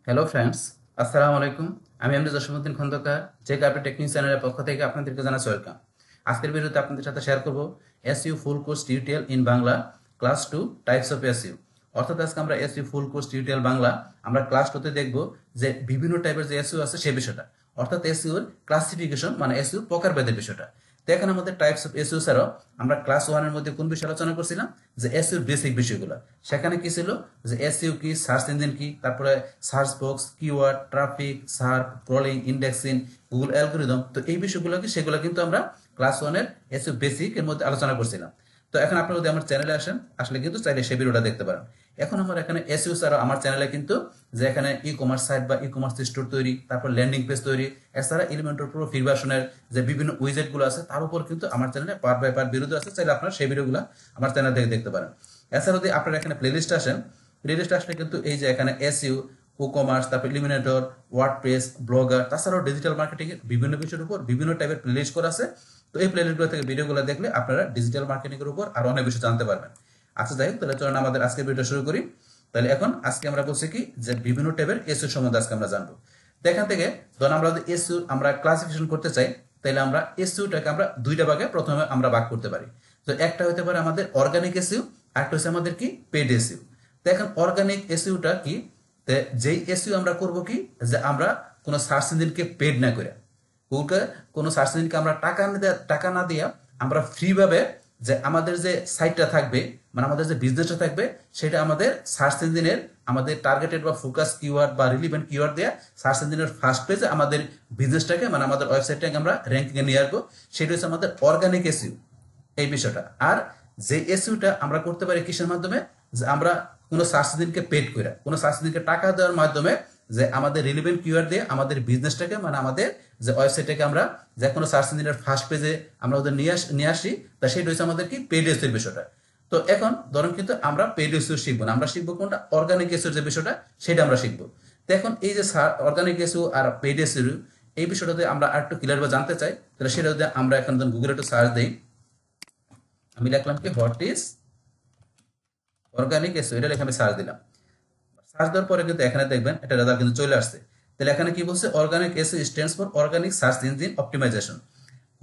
Hello friends, আসসালামু আলাইকুম। আমি এমডি জসীমউদ্দিন খন্দকার, যে কার্পেট টেকনিক চ্যানেলের পক্ষ থেকে আপনাদেরকে জানাচ্ছি ওয়েলকাম। আজকের ভিডিওতে আপনাদের সাথে শেয়ার করব SU full course tutorial in Bangla class 2 types of SU. অর্থাৎ আজকে আমরা SU full course tutorial Bangla আমরা ক্লাস 2 তে দেখব যে বিভিন্ন টাইপের যে এসইউ আছে সেই বিষয়টা, অর্থাৎ এসইউ এর ক্লাসিফিকেশন মানে এসইউ প্রকারভেদের বিষয়টা। তো এখানে আমাদের টাইপস অফ এসইউ ছাড়াও আমরা ক্লাস 1 এর মধ্যে কোন বিষয় আলোচনা করছিলাম, যে এসইউ বেসিক বিষয়গুলো। সেখানে কি ছিল, যে এসইউ কি, সার্চ ইঞ্জিন কি, তারপরে search box, keyword, traffic, serve, crawling, indexing, Google algorithm. তো এই বিষয়গুলো কি, সেগুলো কিন্তু আমরা ক্লাস 1 এর এসইউ বেসিক এর মধ্যে আলোচনা করছিলাম। তো এখন আপনারা যদি আমার চ্যানেলে আসেন, আসলে কিন্তু চাইলে সেই ভিডিওটা দেখতে পারেন। এখন আমার এখানে এসইউ ছাড়া আমার চ্যানেলে কিন্তু যে এখানে ই কমার্স সাইট বা ই কমার্স স্টোর তৈরি, তারপর ল্যান্ডিং পেজ তৈরি, এছাড়া এলিমেন্টর প্রো ফ্রি ভার্সনের যে বিভিন্ন উইজেট গুলো আছে তার উপর কিন্তু আমার চ্যানেলে পার্ট বাই পার্ট ভিডিও আছে। চাইলে আপনারা সেই ভিডিওগুলো আমার চ্যানেল থেকে দেখতে পারেন। এছাড়া যদি আপনারা এখানে প্লেলিস্ট আসেন, প্লেলিস্ট আসলে কিন্তু এই যে এখানে এসইউ, ই কমার্স, তারপর এলিমিনেটর, ওয়ার্ডপ্রেস, ব্লগার, তাছাড়াও ডিজিটাল মার্কেটিং এর বিভিন্ন বিষয়ের উপর বিভিন্ন টাইপের প্লেলিস্ট করা আছে। তো এই প্লেলিস্টগুলো থেকে ভিডিওগুলো দেখলে আপনারা ডিজিটাল মার্কেটিং এর উপর আরো অনেক বিষয় জানতে পারবেন। আচ্ছা, যাই হোক, তাহলে চলুন আমাদের আজকের ভিডিও শুরু করি। তাহলে এখন আজকে আমরা বলছি কি, যে বিভিন্ন টাইপের এসইউ সম্বন্ধে আজকে আমরা জানবো। তো এখান থেকে ধরুন আমরা যদি এসইউ আমরা ক্লাসিফিকেশন করতে চাই, তাহলে আমরা এসইউটাকে আমরা দুইটা ভাগে প্রথমে আমরা ভাগ করতে পারি। তো একটা হতে পারে আমাদের অর্গানিক এসইউ, আর একটা হচ্ছে আমাদের কি পেড এসইউ। তো এখন অর্গানিক এসইউটা কি, যেই এসইউ আমরা করব কি, যে আমরা কোনো সার্চ ইঞ্জিনকে পেড না করে, গুগলকে কোনো সার্চ ইঞ্জিনকে আমরা টাকা না দিয়া আমরা ফ্রি ভাবে যে আমাদের যে সাইটটা থাকবে, মানে আমাদের যে বিজনেসটা থাকবে, সেটা আমাদের সার্চ ইঞ্জিনের আমাদের টার্গেটেড বা ফোকাস কিওয়ার্ড বা রিলিভেন্ট কিওয়ার্ড দেয়া সার্চ ইঞ্জিনের ফার্স্ট পেজে আমাদের বিজনেসটাকে মানে আমাদের ওয়েবসাইটটাকে আমরা র্যাঙ্কিং এ নিয়ে আসবো। সেটা হচ্ছে আমাদের অর্গানিক এসইউ, এই বিষয়টা। আর যে এসইউটা আমরা করতে পারি কিসের মাধ্যমে, যে আমরা কোনো সার্চ ইঞ্জিনকে পেড করে, কোনো সার্চ ইঞ্জিনকে টাকা দেওয়ার মাধ্যমে যে আমাদের রিলেভেন্ট কিওয়ার্ড দিয়ে আমাদের বিজনেসটাকে মানে আমাদের যে ওয়েবসাইটটাকে আমরা যে কোনো সার্চ ইঞ্জিনের ফার্স্ট পেজে আমরা ওদের নিয়ে আসি, তা সেটা হচ্ছে আমাদের কি পেড এসইউর বিষয়টা। তো এখন ধরুন কিন্তু আমরা পেড এসইউ শিখবো না, আমরা শিখবো কোনটা, অর্গানিক এসইউর যে বিষয়টা সেটা আমরা শিখবো। তো এখন এই যে অর্গানিক এসইউ আর পেড এসইউ, এই বিষয়টাতে আমরা আর একটু ক্লিয়ার ভাবে জানতে চাই, তাহলে সেটা যদি আমরা এখন গুগলে একটু সার্চ দিই, আমি লিখলাম কি হোয়াট ইজ অর্গানিক এসইও, এটা লিখে আমি সার্চ দিলাম। সার্চ দেওয়ার পরে কিন্তু এখানে দেখবেন এটা রেজাল্ট কিন্তু চলে আসছে। তাহলে এখানে কি বলছে, organic SEO stands for organic search engine optimization,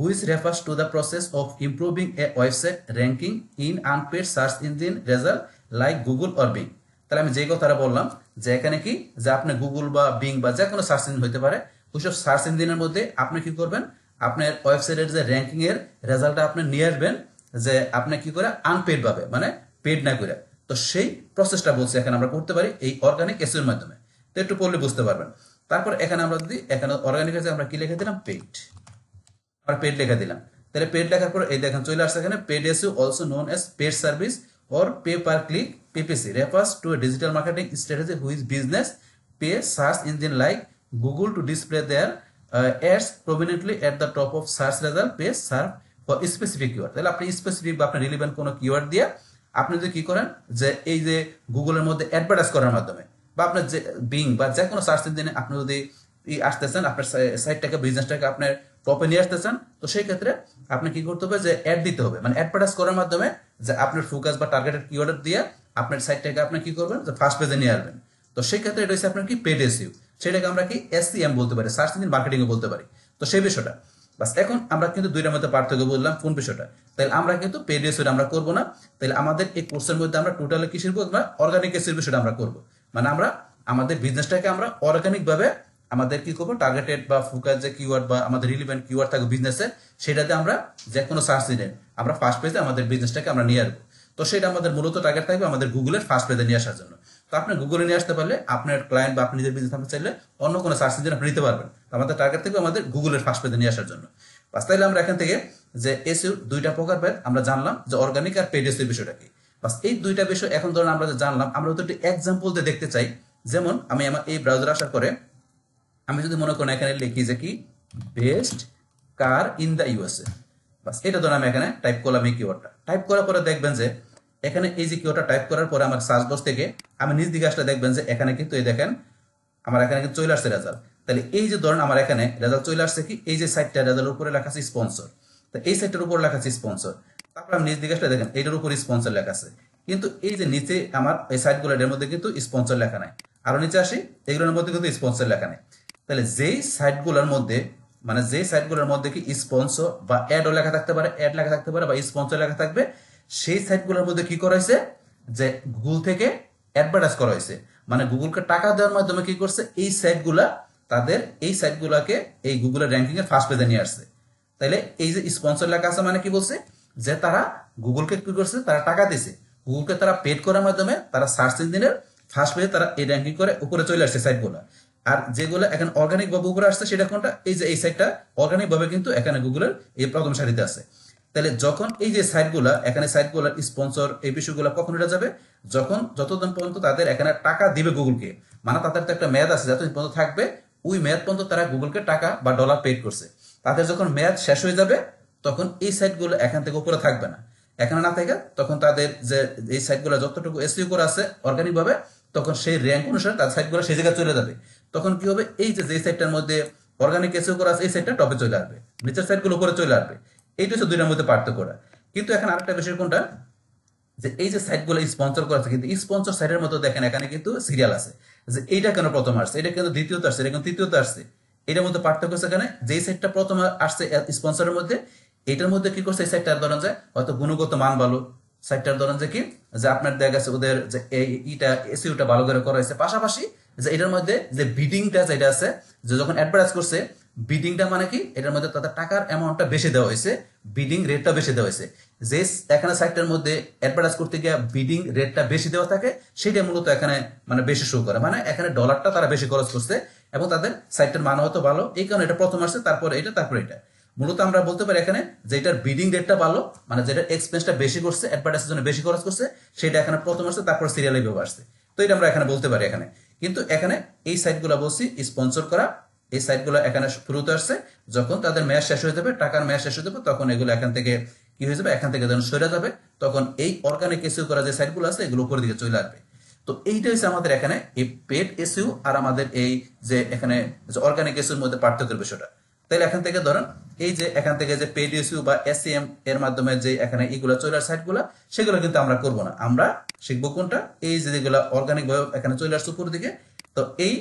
which refers to the process of improving a website ranking in unpaid search engine result like Google or Bing। তাহলে আমি যে কথাটা বললাম, যে এখানে কি, যে আপনি গুগল বা বিং বা যে কোনো সার্চ ইঞ্জিন হতে পারে, ওইসব সার্চ ইঞ্জিনের মধ্যে আপনি কি করবেন, আপনার ওয়েবসাইটের যে র্যাঙ্কিং এর রেজাল্টটা আপনি নিয়ে আসবেন, যে আপনি কি করে আনপেড ভাবে মানে পেড না করে। তো সেই প্রসেসটা বলছি এখানে আমরা করতে পারি এই অর্গানিক এসইও এর মাধ্যমে। তো একটু পড়লে বুঝতে পারবেন। তারপর এখানে আমরা যদি এখানে অর্গানিক আমরা কি লিখে দিলাম, পেড, আর পেড লেখা দিলাম। তাহলে পেড লেখার পর এই দেখেন চলে আসছে এখানে, paid SEO also known as paid service or pay per click PPC refers to a digital marketing strategy which business pay search engine like Google to display their ads prominently at the top of search result page serve for specific keyword। তাহলে আপনি specific বা আপনি relevant কোনো keyword দিয়ে আপনি যদি কি করেন, যে এই যে গুগলের মধ্যে অ্যাডভার্টাইজ করার মাধ্যমে বা আপনার যে বিং বা যে কোনো সার্চ ইঞ্জিনে আপনি যদি আসতেছেন, আপনার সাইটটাকে বিজনেসটাকে আপনার টপে নিয়ে আসতেছেন, তো সেই ক্ষেত্রে আপনি কি করতে হবে, যে অ্যাড দিতে হবে, মানে অ্যাডভার্টাইজ করার মাধ্যমে যে আপনার ফোকাস বা টার্গেটেড কিওয়ার্ড দিয়ে আপনার সাইটটাকে আপনি কি করবেন, যে ফার্স্ট পেজে নিয়ে আসবেন। তো সেই ক্ষেত্রে এটা হচ্ছে আপনার কি পেড এসইও, সেটাকে আমরা কি এসইএম বলতে পারি, সার্চ ইঞ্জিন মার্কেটিং বলতে পারি। তো সেই বিষয়টা বাস। এখন আমরা কিন্তু দুইটার মধ্যে পার্থক্য বললাম কোন বিষয়টা। তাহলে আমরা কিন্তু পেড এসইও আমরা করবো না। তাহলে আমাদের এই কোর্সের মধ্যে আমরা টোটালি কি শিখবো, আমরা অর্গানিক এসইও বিষয়টা আমরা করবো। মানে আমরা আমাদের বিজনেসটাকে আমরা অর্গানিক ভাবে আমাদের কি করবো, টার্গেটেড বা ফোকাস যে কিওয়ার্ড বা আমাদের রিলেভেন্ট কিওয়ার্ড থাকবে বিজনেসে, সেটাতে আমরা যে কোনো সার্চ ইঞ্জিন আমরা ফার্স্ট পেজে আমাদের বিজনেসটাকে আমরা নিয়ে আসবো। তো সেটা আমাদের মূলত টার্গেট থাকবে আমাদের গুগলের ফার্স্ট পেজে নিয়ে আসার জন্য। তো আপনি গুগলে নিয়ে আসতে পারলে আপনার ক্লায়েন্ট বা আপনি নিজের বিজনেস আপনি চাইলে অন্য কোনো সার্চ ইঞ্জিন আপনি নিতে পারবেন। আমাদের টার্গেট থাকবে আমাদের গুগলের ফার্স্ট পেজে নিয়ে আসার জন্য। বাস, তাইলে আমরা এখান থেকে যে এসইও দুইটা প্রকার পেজ আমরা জানলাম, যে অর্গানিক আর পেড এসইও বিষয়টা কি। বাস, এই দুইটা বিষয় এখন ধরুন আমরা জানলাম, আমরা তো একটু এক্সাম্পল দিয়ে দেখতে চাই। যেমন আমি আমার এই ব্রাউজার আসার পরে আমি যদি মনে করেন এখানে লিখি যে কি best car in the USA, বাস এটা ধরুন আমি এখানে টাইপ করলাম এই কিওয়ার্ডটা। টাইপ করার পরে দেখবেন যে এখানে এই যে কিওয়ার্ডটা টাইপ করার পরে আমার সার্চ বক্স থেকে আমি নিজ দিকে আসলে দেখবেন যে এখানে কিন্তু এই দেখেন আমার এখানে কিন্তু চলে আসছে রেজাল্ট। তাহলে এই যে ধরেন আমার এখানে রেজাল্ট চলে আসছে কি, এই যে সাইটটা রেজাল্টের উপরে লেখা আছে স্পন্সর, তো এই সাইটটার উপর লেখা আছে স্পন্সর। তারপর আমি নিজ দিকে আসলে দেখেন এইটার উপর স্পন্সর লেখা আছে, কিন্তু এই যে নিচে আমার এই সাইটগুলোর মধ্যে কিন্তু স্পন্সর লেখা নাই। আরো নিচে আসি, এগুলোর মধ্যে কিন্তু স্পন্সর লেখা নেই। তাহলে যেই সাইটগুলোর মধ্যে মানে যেই সাইটগুলোর মধ্যে কি স্পন্সর বা অ্যাডও লেখা থাকতে পারে, অ্যাড লেখা থাকতে পারে বা স্পন্সর লেখা থাকবে, সেই সাইটগুলোর মধ্যে কি করা হয়েছে যে গুগল থেকে অ্যাডভার্টাইজ করা হয়েছে, মানে গুগলকে টাকা দেওয়ার মাধ্যমে কি করছে এই সাইটগুলা তাদের এই সাইটগুলোকে এই গুগলের র্যাঙ্কিং এর ফার্স্ট পেজে নিয়ে আসছে। তাইলে এই যে স্পন্সর লেখা আছে মানে কি বলছে যে তারা গুগলকে কি করছে, তারা টাকা দিছে, গুগলকে তারা পেড করার মাধ্যমে তারা সার্চ ইঞ্জিনের ফার্স্ট পেজে তারা এই র্যাঙ্কিং করে উপরে চলে আসছে সাইটগুলো। আর যেগুলো এখন অর্গানিক ভাবে উপরে আসছে সেটা কোনটা, এই যে এই সাইটটা অর্গানিক ভাবে কিন্তু এখানে গুগলের এই প্রথম সারিতে আছে। তাহলে যখন এই যে সাইটগুলা এখানে সাইটগুলোর স্পন্সর এই বিষয়গুলো কখন এটা যাবে, যখন যতদিন পর্যন্ত তাদের এখানে টাকা দিবে গুগলকে, মানে তাদের তো একটা মেয়াদ আছে যতদিন পর্যন্ত থাকবে, ওই মেয়াদ পর্যন্ত তারা গুগলকে টাকা বা ডলার পেড করছে। তাদের যখন মেয়াদ শেষ হয়ে যাবে তখন এই সাইটগুলো এখান থেকে উপরে থাকবে না, এখানে না থাকে, তখন তাদের যে এই সাইটগুলো যতটুকু এসইও করে আছে অর্গানিক ভাবে, তখন সেই র্যাঙ্ক অনুসারে তার সাইটগুলো সেই জায়গায় চলে যাবে। তখন কি হবে, এই যে সাইটটার মধ্যে অর্গানিক এসইও করা আছে এই সাইটটা টপে চলে আসবে, নিচের সাইটগুলো উপরে চলে আসবে। এইটা হচ্ছে দুইটার মধ্যে পার্থক্যটা। কিন্তু এখানে আরেকটা বিষয় কোনটা, যে এই যে সাইটগুলো স্পন্সর করা আছে, কিন্তু স্পন্সর সাইটের মতো দেখেন এখানে কিন্তু সিরিয়াল আছে, যে এইটা কেন প্রথম আসছে, এটা কেন দ্বিতীয়তে আসছে, এটা কেন তৃতীয়তে আসছে। এটার মধ্যে পার্থক্য আছে এখানে, যেই সাইটটা প্রথমে আসছে স্পন্সরের মধ্যে, এটার মধ্যে কি করছে এই সাইটটার ধরেন যে হয়তো গুণগত মান ভালো, সাইটটার ধরেন যে কি যে আপনার দেখা গেছে ওদের যে এইটা এসইওটা ভালো করে করা হয়েছে, পাশাপাশি যে এটার মধ্যে যে বিডিংটা যেটা আছে, যে যখন অ্যাডভার্টাইজ করছে বিডিংটা মানে কি, এটার মধ্যে তাদের টাকার অ্যামাউন্টটা বেশি দেওয়া হয়েছে, বিডিং রেটটা বেশি দেওয়া হয়েছে। যে এখানে সাইটটার মধ্যে অ্যাডভার্টাইজ করতে গিয়ে বিডিং রেটটা বেশি দেওয়া থাকে, সেটা মূলত এখানে মানে বেশি শো করে, মানে এখানে ডলারটা তারা বেশি খরচ করছে এবং তাদের সাইটটার মান হয়তো ভালো, এই কারণে এটা প্রথম আসছে, তারপরে এটা, তারপরে এটা। মূলত আমরা বলতে পারি এখানে যে এটার বিডিং রেটটা ভালো, মানে যেটা এক্সপেন্সটা বেশি করছে, অ্যাডভার্টাইজের জন্য বেশি খরচ করছে, সেটা এখানে প্রথম আসছে, তারপর সিরিয়ালে ব্যবহার আসছে। তো এটা আমরা এখানে বলতে পারি এখানে। কিন্তু এখানে এই সাইটগুলো বলছি স্পন্সর করা, এই সাইটগুলো এখানে শুরুতে আসছে, যখন তাদের মেয়াদ শেষ হয়ে যাবে, টাকার মেয়াদ শেষ হয়ে যাবে, তখন এগুলো এখান থেকে কি হয়ে যাবে, এখান থেকে যখন সরে যাবে, তখন এই অর্গানিক এসইও করা যে সাইটগুলো আছে এগুলো উপরের দিকে চলে আসবে। তো এইটা হচ্ছে আমাদের এখানে এই পেড এসইও আর আমাদের এই যে এখানে অর্গানিক এসইওর মধ্যে পার্থক্যের বিষয়টা। তাহলে এখান থেকে ধরেন এই যে এখান থেকে যে পেড এসইও বা এসইএম এর মাধ্যমে যে এখানে এইগুলো চলে আসে সাইটগুলো, সেগুলো কিন্তু আমরা করব না, আমরা শিখবো কোনটা, এই যে যেগুলো অর্গানিক ভাবে এখানে চলে আসছে উপর দিকে। তো এই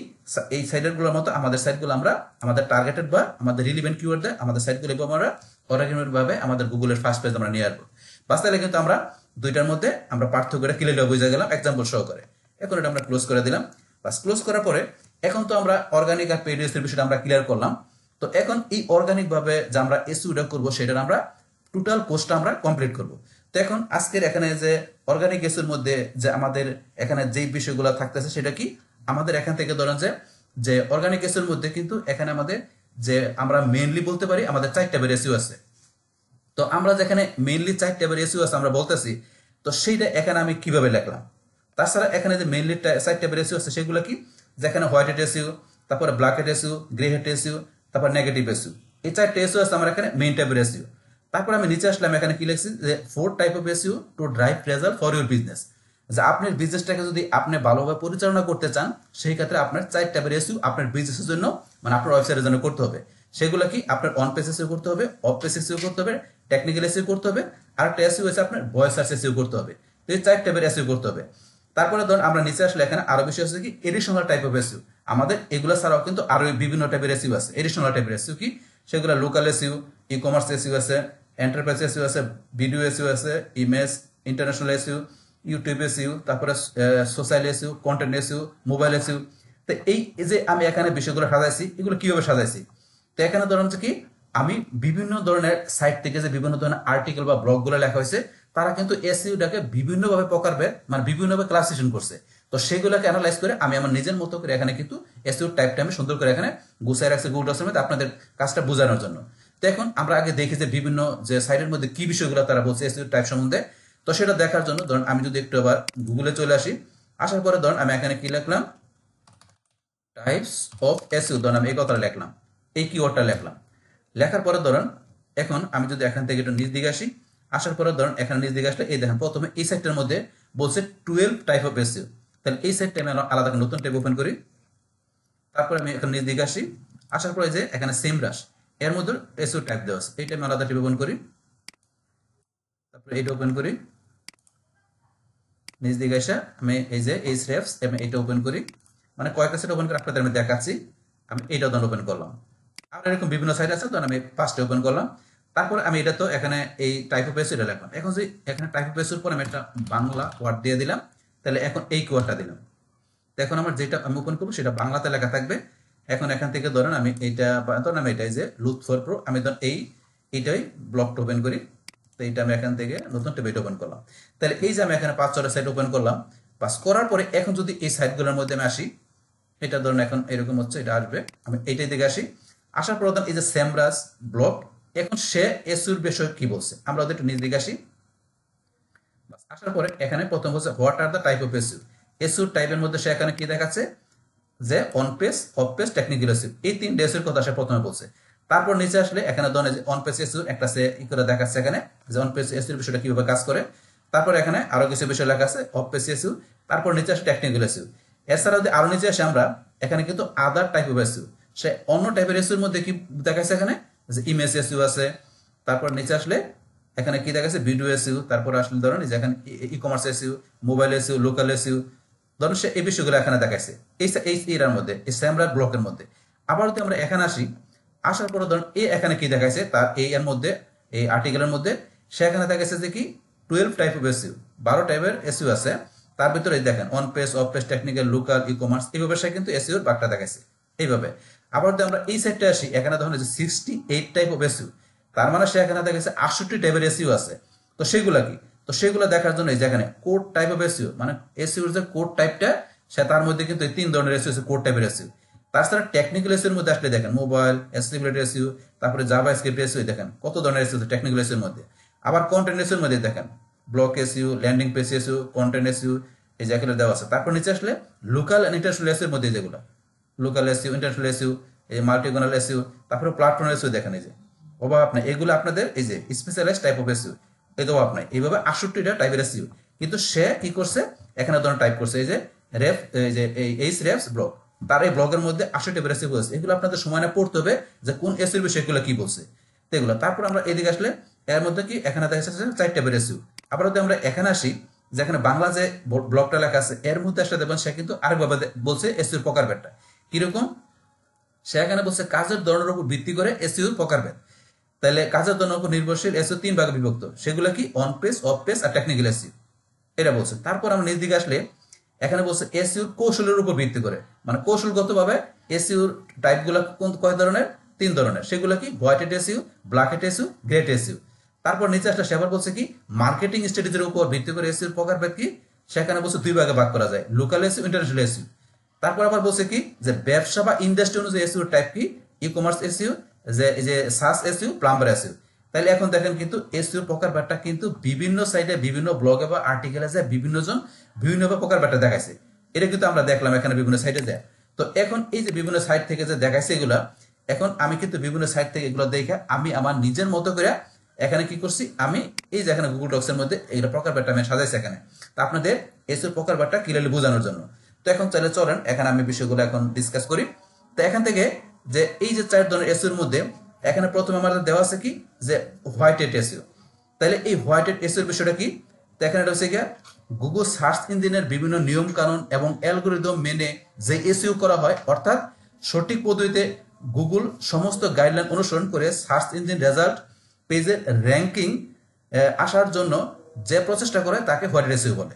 এই সাইটগুলোর মতো আমাদের সাইটগুলো আমরা আমাদের টার্গেটেড বা আমাদের রিলিভেন্ট কিওয়ার্ড দিয়ে আমাদের সাইটগুলো আমরা অর্গানিক ভাবে আমাদের গুগলের ফার্স্ট পেজ আমরা নিয়ে আসবো। বাস তাহলে কিন্তু আমরা দুইটার মধ্যে আমরা পার্থক্যটা ক্লিয়ারলি বুঝে গেলাম এক্সাম্পল সহকারে। এখন এটা আমরা ক্লোজ করে দিলাম। বাস ক্লোজ করার পরে এখন তো আমরা অর্গানিক আর পেড এসইও বিষয়টা আমরা ক্লিয়ার করলাম। তো এখন এই অর্গানিক ভাবে যে আমরা এসইওটা করবো সেটার আমরা টোটাল কোর্সটা আমরা কমপ্লিট করব। তো এখন আজকের এখানে যে অর্গানিক এসইওর মধ্যে যে আমাদের এখানে যেই বিষয়গুলো থাকতেছে সেটা কি, আমাদের এখান থেকে ধরেন যে যে অর্গানিক এসইওর মধ্যে কিন্তু এখানে আমাদের যে আমরা মেইনলি বলতে পারি আমাদের 4 টাইপের এসইও আছে। তো আমরা যেখানে মেইনলি 4 টাইপের এসইও আছে আমরা বলতেছি, তো সেইটা এখানে আমি কিভাবে লিখলাম। তাছাড়া এখানে যে মেইনলি 4 টাইপের এসইও আছে সেগুলো কি, যেখানে হোয়াইট হেড এসইও, তারপরে black head SEO, grey head SEO, তারপর নেগেটিভ এসইও, এই 4টা এসইও আছে আমার এখানে মেইন টাইপের এসইও। তারপর আমি নিচে আসলাম, এখানে কি লিখছি যে 4 type of SEO to drive result for your business. যে আপনার বিজনেসটাকে যদি আপনি ভালোভাবে পরিচালনা করতে চান, সেই ক্ষেত্রে আপনার 4 টাইপের এসইও আপনার বিজনেসের জন্য মানে আপনার ওয়েবসাইটের জন্য করতে হবে। সেগুলো কি, আপনার অন পেজ এসইও করতে হবে, অফ পেজ এসইও করতে হবে, টেকনিক্যাল এসইও করতে হবে, আর একটা এসইও আছে আপনার ভয়েস সার্চ এসইও করতে হবে। তো এই 4 টাইপের এসইও করতে হবে। তারপরে ধরুন আমরা নিচে আসলে এখানে আরো বিষয় আছে কি এডিশনাল টাইপ অফ এসইও। আমাদের এগুলো ছাড়াও কিন্তু আরো বিভিন্ন টাইপের এসইও আছে। এডিশনাল টাইপের এসইও কি, সেগুলো local SEO, e commerce SEO আছে, এন্টারপ্রাইজ এসইও আছে, ভিডিও এসইও আছে, image, international SEO, YouTube SEO, তারপরে social SEO, content SEO, mobile SEO. তো এই যে আমি এখানে বিষয়গুলো সাজাইছি, এগুলো কিভাবে সাজাইছি, তো এখানে ধরুন কি আমি বিভিন্ন ধরনের সাইট থেকে যে বিভিন্ন ধরনের আর্টিকেল বা ব্লগগুলো লেখা হয়েছে, তারা কিন্তু এসইওটাকে বিভিন্নভাবে প্রকারভেদ মানে বিভিন্নভাবে ক্লাসিফিকেশন করছে। তো সেগুলোকে অ্যানালাইজ করে আমি আমার নিজের মতো করে এখানে কিন্তু এসইও টাইপটা আমি সুন্দর করে এখানে গুছাই রাখছি গুগল ডক্সের মধ্যে আপনাদের কাজটা বোঝানোর জন্য। তো এখন আমরা আগে দেখি যে বিভিন্ন যে সাইটের মধ্যে কি বিষয়গুলো তারা বলছে এসইও টাইপ সম্বন্ধে। তো সেটা দেখার জন্য ধরুন আমি যদি একটু আবার গুগলে চলে আসি, আসার পরে ধরুন আমি এখানে কি লিখলাম, টাইপস অফ এসইও, ধরুন আমি এই কথাটা লিখলাম, এই কিওয়ার্ডটা লিখলাম। লেখার পরে ধরুন এখন আমি যদি এখান থেকে একটু নিচ দিকে আসি, আসার পরে ধরুন এখানে নিচ দিকে আসলে এই দেখেন প্রথমে এই সাইটটার মধ্যে বলছে 12 টাইপ অফ এসইও। তাহলে এই সাইটটা আমি আলাদা নতুন ট্যাব ওপেন করি। তারপরে আমি এখানে নিচ দিকে আসি, আসার পরে যে এখানে সেম রাশ এর মধ্যে এসইও টাইপ দেওয়া আছে, এইটা আমি আলাদা ট্যাব ওপেন করি। তারপরে এইটা ওপেন করি, নিচ দিকে আসা আমি এই যে এইচ রেফস আমি এটা ওপেন করি। মানে কয়েকটা সাইট ওপেন করে আপনাদের আমি দেখাচ্ছি। আমি এইটা উদাহরণ ওপেন করলাম। আর এরকম বিভিন্ন সাইট আছে, তখন আমি ফার্স্টে ওপেন করলাম। তারপরে আমি এটা তো এখানে এই টাইপ অফ এসইউ এটা লিখলাম। এখন যদি এখানে টাইপ অফ এসইউর পর আমি একটা বাংলা ওয়ার্ড দিয়ে দিলাম, তাহলে এখন এই কিওয়ার্ডটা দিলাম। তো এখন আমার যেটা আমি ওপেন করবো সেটা বাংলাতে লেখা থাকবে। এখন এখান থেকে ধরেন আমি এইটা, ধরেন আমি এটাই যে লুৎফর প্রো, আমি ধরেন এইটাই ব্লকটা ওপেন করি। তো এইটা আমি এখান থেকে নতুন ট্যাব ওপেন করলাম। তাহলে এই যে আমি এখানে 5-6টা সাইট ওপেন করলাম, পাস করার পরে এখন যদি এই সাইটগুলোর মধ্যে আমি আসি, এটা ধরুন এখন এরকম হচ্ছে, এটা আসবে, আমি এইটাই দিকে আসি। আসার পর এই যে সেমরাস ব্লক, এখন সে এসইউর বিষয়ে কি বলছে আমরা ওদের একটু নিজ দিকে আসি। আসার পরে এখানে প্রথম হচ্ছে what are the type of SEO. এসইউর টাইপের মধ্যে সে এখানে কি দেখাচ্ছে যে on page, off page, technical SEO, এই তিনটে এসইউর কথা সে প্রথমে বলছে। তারপর নিচে আসলে এখানে ধরেন যে অন পেজ এসইউ একটা সে ই করে দেখাচ্ছে এখানে যে অন পেজ এসইউর বিষয়টা কিভাবে কাজ করে। তারপর এখানে আরো কিছু বিষয় লেখা আছে অফ পেজ এসইউ, তারপর নিচে আসে টেকনিক্যাল এসইউ। এছাড়া যদি আরো নিচে আসে আমরা, এখানে কিন্তু আদার টাইপ অফ এসইউ, সে অন্য টাইপের এসইউর মধ্যে কি দেখাচ্ছে এখানে যে ইমেজ এসইউ আছে। তারপর নিচে আসলে এখানে কি দেখাচ্ছে ভিডিও এসইউ, তারপর আসলে ধরেন যে এখানে e commerce SU, mobile SU, local SU, ধরুন সে এই বিষয়গুলো এখানে দেখাচ্ছে এর মধ্যে, এই স্যামরার ব্লকের মধ্যে। আবার যদি আমরা এখানে আসি, আসার পরে ধরুন এখানে কি দেখাচ্ছে তার এর মধ্যে, এই আর্টিকেলের মধ্যে সে এখানে দেখাচ্ছে যে কি 12 টাইপ অফ এসইউ, 12 টাইপের এসইউ আছে। তার ভিতরে দেখেন on page, off page, technical, local, e commerce, এইভাবে সে কিন্তু এসইউর ভাগটা দেখাচ্ছে এইভাবে। আবার যদি আমরা এই সাইডটা আসি, এখানে ধরুন যে 68 টাইপ অফ এসইউ, তার মানে সে এখানে দেখাচ্ছে 68 টাইপের এসইউ আছে। তো সেগুলা কি, তো সেগুলো দেখার জন্য এই যেখানে কোড টাইপ অফ এসইউ, মানে এসইউর যে কোড টাইপটা, সে তার মধ্যে কিন্তু এই 3 ধরনের এসইউ আছে কোড টাইপের এসইউ। তাছাড়া টেকনিক্যাল এসইউর মধ্যে আসলে দেখেন মোবাইল, এসএসবিলিটি এসইউ, তারপরে জাভাস্ক্রিপ্ট এসইউ, দেখেন কত ধরনের এসইউ আছে টেকনিক্যাল এসইউর মধ্যে। আবার কন্টেন্ট এসইউর মধ্যে দেখেন block SU, landing page SU, content SU, এই যেগুলো দেওয়া আছে। তারপর নিচে আসলে লোকাল এন্ড ইন্টারন্যাশনাল এসইউর মধ্যে যেগুলো লোকাল এসইউ, ইন্টারন্যাশনাল এসইউ, এই মাল্টিগোনাল এসইউ, তারপরে প্ল্যাটফর্ম এসইউ, দেখেন এই যে অভাব আপনার এগুলো আপনাদের এই যে স্পেশালাইজড টাইপ অফ এসইউ, এটাও আপনার এইভাবে 68টা টাইপের এসইউ। কিন্তু সে কি করছে এখানে ধরুন টাইপ করছে এই যে রেফ, এই যে এইচ রেফস ব্লগ, তার এই ব্লগের মধ্যে 68 টাইপের এসইউ বলছে। এগুলো আপনাদের সময় না পড়তে হবে যে কোন এসইউর বিষয় এগুলো কি বলছে এগুলো। তারপর আমরা এদিকে আসলে এর মধ্যে কি এখানে দেখা যাচ্ছে 4 টাইপের এসইউ। আবার যদি আমরা এখানে আসি, যেখানে বাংলা যে ব্লগটা লেখা আছে এর মধ্যে আসলে দেখবেন সে কিন্তু আরেকভাবে বলছে এসইউর প্রকারভেদটা কিরকম। সে এখানে বলছে কাজের ধরনের উপর ভিত্তি করে এসইউর প্রকারভেদ। তাহলে কাজের ধরনের উপর নির্ভরশীল এসইউ 3 ভাগে বিভক্ত, সেগুলো কি অন পেজ, অফ পেজ আর টেকনিক্যাল এসইউ, এটা বলছে। তারপর আমরা নিজ দিকে আসলে এখানে বলছে এসইউর কৌশলের উপর ভিত্তি করে, মানে কৌশলগতভাবে এসইউর টাইপগুলো কয় ধরনের, 3 ধরনের, সেগুলো কি white SU, black SU, great SU. তারপর নিচে আসলে সেবার বলছে কি মার্কেটিং স্ট্র্যাটেজির উপর ভিত্তি করে এসইউর প্রকারভেদ কি, সেখানে বলছে 2 ভাগে ভাগ করা যায়, লোকাল এসইউ, ইন্টারন্যাশনাল এসইউ। তারপর আবার বলছে কি যে ব্যবসা বা ইন্ডাস্ট্রি অনুযায়ী এসইউ টাইপ কি, ই কমার্স এসইউ, যে এই যে সাস এসইউ, প্লাম্বার এসইউ। তাহলে এখন দেখেন কিন্তু এসইউ প্রকারভেদটা কিন্তু বিভিন্ন সাইডে, বিভিন্ন ব্লগে বা আর্টিকেলে যায় বিভিন্ন জন বিভিন্নভাবে প্রকারভেদটা দেখাইছে। এটা কিন্তু আমরা দেখলাম এখানে বিভিন্ন সাইটে যায়। তো এখন এই যে বিভিন্ন সাইট থেকে যে দেখাইছে এগুলা, এখন আমি কিন্তু বিভিন্ন সাইট থেকে এগুলো দেখে আমি আমার নিজের মতো করে এখানে কি করছি, আমি এই যে এখানে গুগল ডক্স এর মধ্যে এইগুলো প্রকারভেদটা আমি সাজাইছি এখানে, তা আপনাদের এসইউ প্রকারভেদটা ক্লিয়ারলি বোঝানোর জন্য। তো এখন চাইলে চলেন এখানে আমি বিষয়গুলো এখন ডিসকাস করি। তো এখান থেকে যে এই যে 4 ধরনের এসইউর মধ্যে এখানে প্রথমে আমাদের দেওয়া আছে কি যে হোয়াইট হ্যাট এসইউ। তাহলে এই হোয়াইট হ্যাট এসইউর বিষয়টা কি, তো এখানে এটা হচ্ছে কি গুগল সার্চ ইঞ্জিনের বিভিন্ন নিয়ম কানুন এবং অ্যালগরিদম মেনে যে এসইউ করা হয়, অর্থাৎ সঠিক পদ্ধতিতে গুগল সমস্ত গাইডলাইন অনুসরণ করে সার্চ ইঞ্জিন রেজাল্ট পেজের র্যাঙ্কিং আসার জন্য যে প্রচেষ্টা করে তাকে হোয়াইট হ্যাট এসইউ বলে।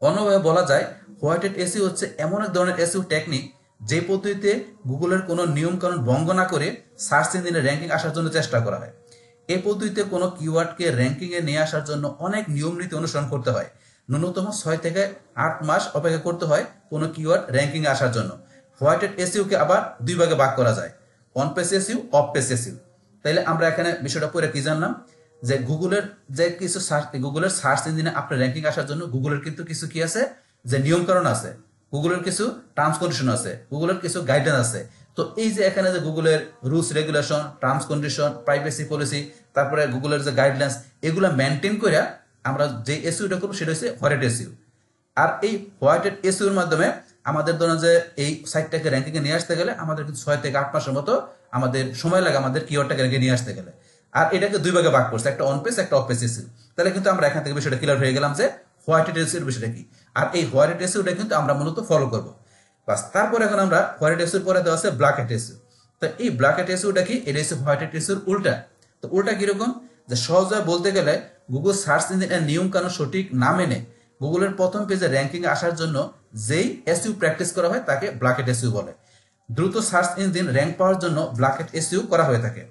অন্যভাবে বলা যায় হোয়াইট হ্যাট এসইউ হচ্ছে এমন এক ধরনের এসইউ টেকনিক যে পদ্ধতিতে গুগলের কোনো নিয়ম কানুন ভঙ্গ না করে সার্চ ইঞ্জিনে র্যাঙ্কিং আসার জন্য চেষ্টা করা হয়। এই পদ্ধতিতে কোনো কিওয়ার্ডকে র্যাঙ্কিং এ নিয়ে আসার জন্য অনেক নিয়ম নীতি অনুসরণ করতে হয়। ন্যূনতম 6 থেকে 8 মাস অপেক্ষা করতে হয় কোনো কিওয়ার্ড র্যাঙ্কিং এ আসার জন্য। হোয়াইট হ্যাট এসইউ কে আবার 2 ভাগে ভাগ করা যায়, on page SU, of page SU. তাইলে আমরা এখানে বিষয়টা পড়ে কি জানলাম যে গুগলের যে কিছু গুগলের সার্চ ইঞ্জিনে আপনার র্যাঙ্কিং আসার জন্য গুগলের কিন্তু কিছু কি আছে যে নিয়ম কানুন আছে, গুগলের কিছু টার্মস কন্ডিশন আছে, গুগলের কিছু গাইডলাইন আছে। তো এই যে এখানে যে গুগলের rules regulation, terms condition, privacy policy, তারপরে গুগলের যে গাইডলাইন্স, এগুলো মেনটেন করে আমরা যে এসইউটা করবো সেটা হচ্ছে হোয়াইট হ্যাট এসইউ। আর এই হোয়াইট হ্যাট এসইউর মাধ্যমে আমাদের ধরুন যে এই সাইটটাকে র্যাঙ্কিং এ নিয়ে আসতে গেলে আমাদের কিন্তু 6 থেকে 8 মাসের মতো আমাদের সময় লাগে আমাদের কিওয়ার্ডটাকে র্যাঙ্কিং নিয়ে আসতে গেলে। আর এটাকে 2 ভাগে ভাগ করছে, একটা অন পেজ, একটা অফ পেজ এসইউ। তাহলে কিন্তু আমরা এখান থেকে বিষয়টা ক্লিয়ার হয়ে গেলাম যে হোয়াইট হ্যাট এসইউর বিষয়টা কি। আর এই হোয়াইট হ্যাট এসইউটা কিন্তু আমরা মূলত ফলো করব। বাস তারপর এখন আমরা হোয়াইট এসইউর পরে দেওয়া আছে ব্ল্যাক হ্যাট এসইউ। তো এই ব্ল্যাক হ্যাট এসইউটা কি, এটা হচ্ছে হোয়াইট হ্যাট এসইউর উল্টা। তো উল্টা কিরকম, যে সহজভাবে বলতে গেলে গুগল সার্চ ইঞ্জিনের নিয়ম কানুন সঠিক না মেনে গুগলের প্রথম পেজে র্যাঙ্কিং আসার জন্য যেই এসইউ প্র্যাকটিস করা হয় তাকে ব্ল্যাক হ্যাট এসইউ বলে। দ্রুত সার্চ ইঞ্জিন র্যাঙ্ক পাওয়ার জন্য ব্ল্যাক হ্যাট এসইউ করা হয়ে থাকে,